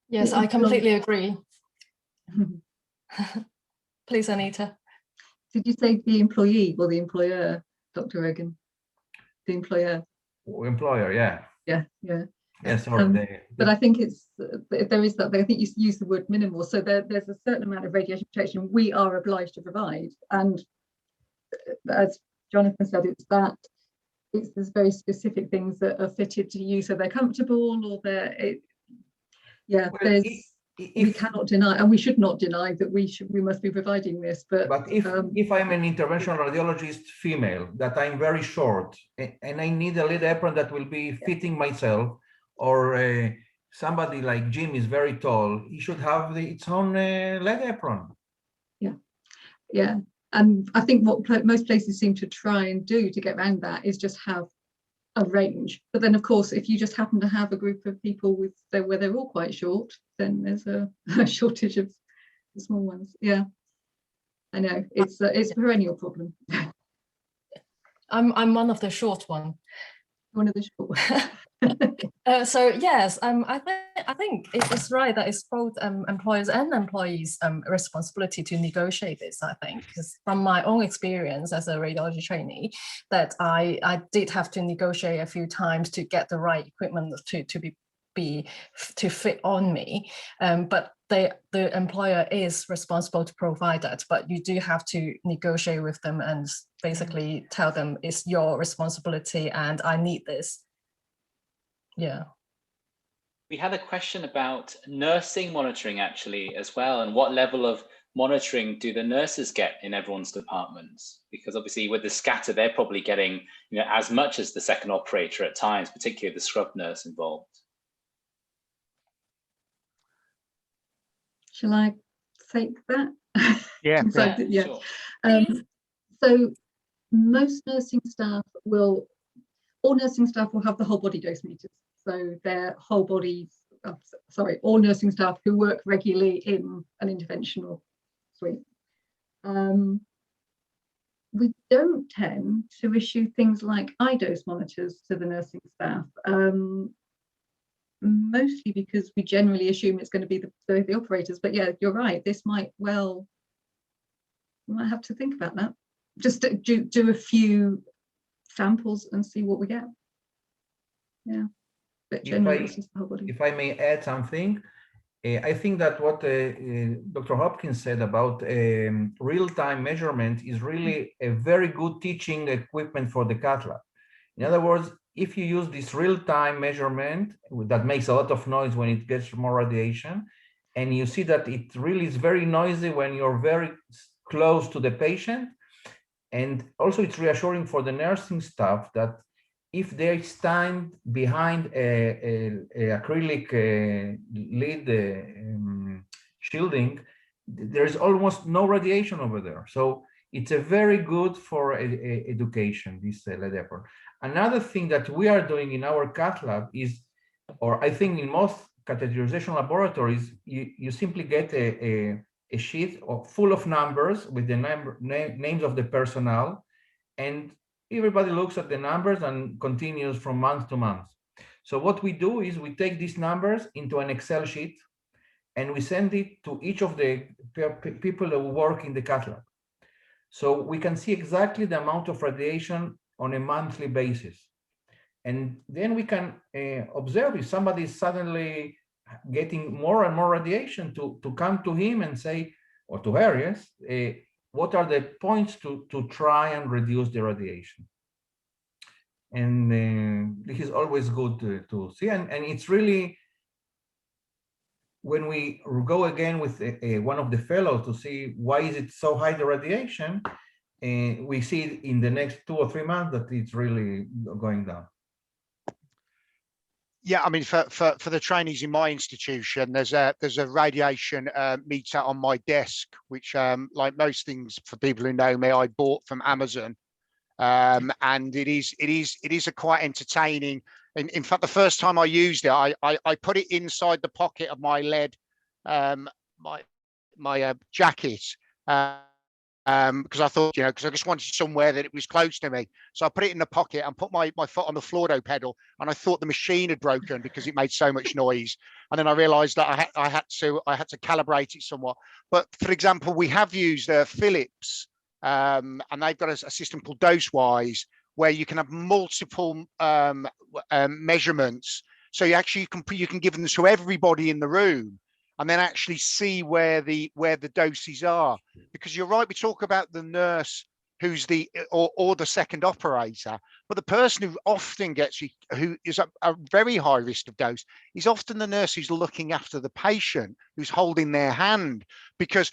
Yes, I completely agree. Please, Anita. Did you say the employee or the employer, Dr. Egan? The employer. Employer, yeah. Yeah, yeah. Yes, sorry. But I think it's there is that. I think you use the word minimal. So there's a certain amount of radiation protection we are obliged to provide, and as Jonathan said, there's very specific things that are fitted to you, so they're comfortable, or we cannot deny, and we should not deny that we must be providing this. But if I'm an interventional radiologist female, that I'm very short and I need a lead apron that will be fitting myself, or somebody like Jim is very tall, he should have its own lead apron. Yeah, yeah. And I think what most places seem to try and do to get around that is just have a range. But then, of course, if you just happen to have a group of people where they're all quite short, then there's a shortage of the small ones. Yeah, I know it's a perennial problem. I'm one of the short one. One of the short ones. So yes, I think it's right that it's both employers and employees' responsibility to negotiate this. I think, because from my own experience as a radiology trainee, that I did have to negotiate a few times to get the right equipment to fit on me. But the employer is responsible to provide that, but you do have to negotiate with them and basically tell them it's your responsibility and I need this. Yeah. We had a question about nursing monitoring actually as well, and what level of monitoring do the nurses get in everyone's departments? Because obviously with the scatter, they're probably getting, you know, as much as the second operator at times, particularly the scrub nurse involved. Shall I take that? Yeah. Yeah. Sure. So most nursing staff all nursing staff will have the whole body dose meters. So their whole bodies, all nursing staff who work regularly in an interventional suite. We don't tend to issue things like iDose monitors to the nursing staff, mostly because we generally assume it's going to be the operators. But yeah, you're right, this might we might have to think about that. Just do a few samples and see what we get. Yeah, but generally it's just the whole body. If I may add something, I think that what Dr. Hopkins said about real-time measurement is really a very good teaching equipment for the cath lab. In other words, if you use this real-time measurement that makes a lot of noise when it gets more radiation, and you see that it really is very noisy when you're very close to the patient, and also it's reassuring for the nursing staff that if they stand behind a acrylic lid shielding, there's almost no radiation over there. So it's a very good for education, this lead apron. Another thing that we are doing in our cath lab is, or I think in most catheterization laboratories, you simply get a sheet full of numbers with the names of the personnel, and everybody looks at the numbers and continues from month to month. So what we do is we take these numbers into an Excel sheet and we send it to each of the people who work in the cath lab. So we can see exactly the amount of radiation on a monthly basis. And then we can observe if somebody is suddenly getting more and more radiation to come to him and say, or to her, yes, what are the points to try and reduce the radiation? And this is always good to see. And it's really, when we go again with one of the fellows to see why is it so high, the radiation, we see in the next 2 or 3 months that it's really going down. Yeah, I mean, for the trainees in my institution, there's a radiation meter on my desk, which, like most things for people who know me, I bought from Amazon, and it is a quite entertaining. In fact, the first time I used it, I put it inside the pocket of my lead, my jacket. Because I thought, because I just wanted somewhere that it was close to me. So I put it in the pocket and put my foot on the Fluoro pedal, and I thought the machine had broken because it made so much noise. And then I realized that I had to calibrate it somewhat. But for example, we have used Philips, and they've got a system called DoseWise, where you can have multiple measurements. So you can give them to everybody in the room, and then actually see where the doses are. Because you're right, we talk about the nurse who's or the second operator, but the person who often who is a very high risk of dose is often the nurse who's looking after the patient, who's holding their hand, because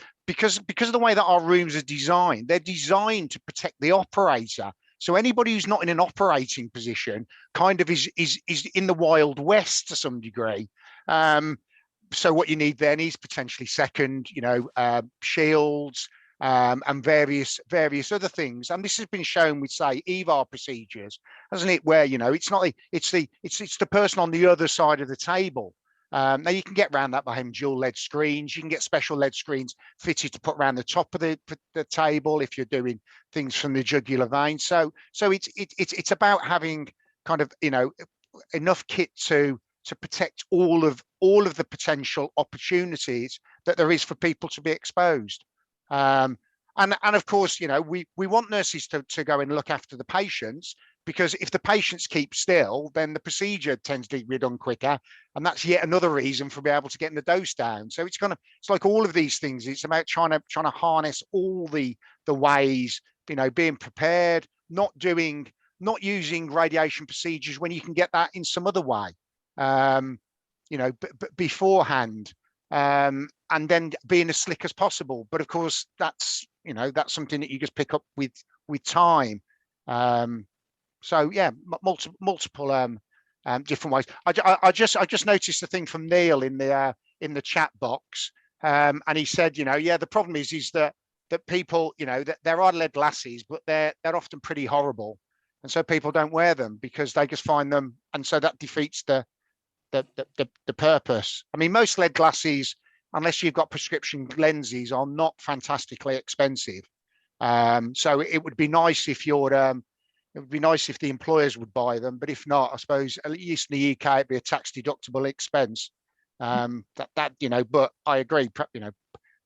of the way that our rooms are designed, they're designed to protect the operator. So anybody who's not in an operating position kind of is in the Wild West to some degree. So what you need then is potentially second, shields, and various other things. And this has been shown with, say, EVAR procedures, hasn't it? Where it's not it's the person on the other side of the table. Now you can get around that by having dual LED screens. You can get special LED screens fitted to put around the top of the table if you're doing things from the jugular vein. So it's about having kind of enough kit to protect all of the potential opportunities that there is for people to be exposed. And of course, we want nurses to go and look after the patients, because if the patients keep still, then the procedure tends to be done quicker. And that's yet another reason for being able to get the dose down. So it's like all of these things. It's about trying to harness all the ways, being prepared, not using radiation procedures when you can get that in some other way. Beforehand, and then being as slick as possible. But of course, that's something that you just pick up with time. So yeah, multiple different ways. I just noticed the thing from Neil in the chat box, and he said, the problem is that people, that there are lead glasses, but they're often pretty horrible, and so people don't wear them because they just find them, and so that defeats the purpose. I mean, most lead glasses, unless you've got prescription lenses, are not fantastically expensive. So it would be nice if the employers would buy them, but if not, I suppose at least in the UK it'd be a tax deductible expense. But I agree.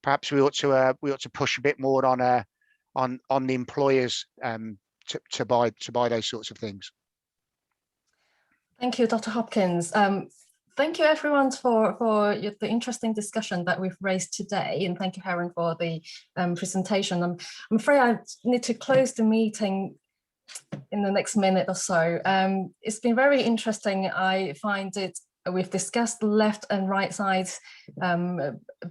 Perhaps we ought to push a bit more on the employers to buy those sorts of things. Thank you, Dr. Hopkins. Thank you, everyone, for the interesting discussion that we've raised today. And thank you, Helen, for the presentation. I'm afraid I need to close the meeting in the next minute or so. It's been very interesting. I find it, we've discussed the left and right sides,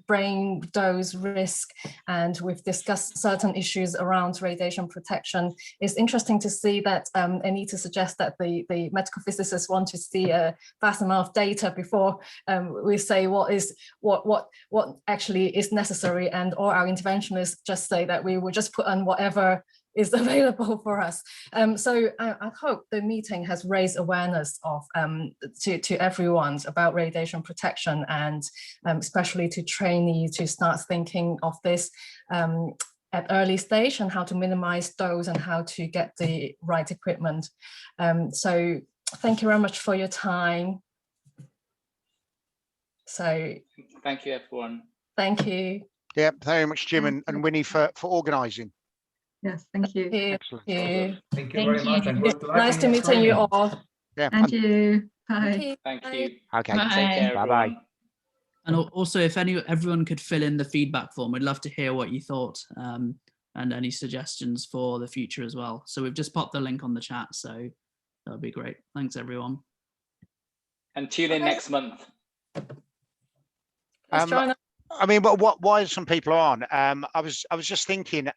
brain dose risk, and we've discussed certain issues around radiation protection. It's interesting to see that Anita suggests that the medical physicists want to see a vast amount of data before we say what actually is necessary, and all our interventionists just say that we will just put on whatever is available for us. So I hope the meeting has raised awareness of to everyone about radiation protection, and especially to trainees to start thinking of this at early stage, and how to minimize dose and how to get the right equipment. So thank you very much for your time. So thank you, everyone. Thank you. Yeah, very much, Jim and Winnie for organising. Yes, thank you. Excellent. Thank you very much. And good luck Nice to meet you all. Yeah. And you. Bye. Thank you. Okay. Bye. Take care, everyone. Bye-bye. And also, if everyone could fill in the feedback form, we'd love to hear what you thought, and any suggestions for the future as well. So we've just popped the link on the chat, so that would be great. Thanks, everyone. And tune in next month. Please join us. I mean, but why some people are on? I was just thinking,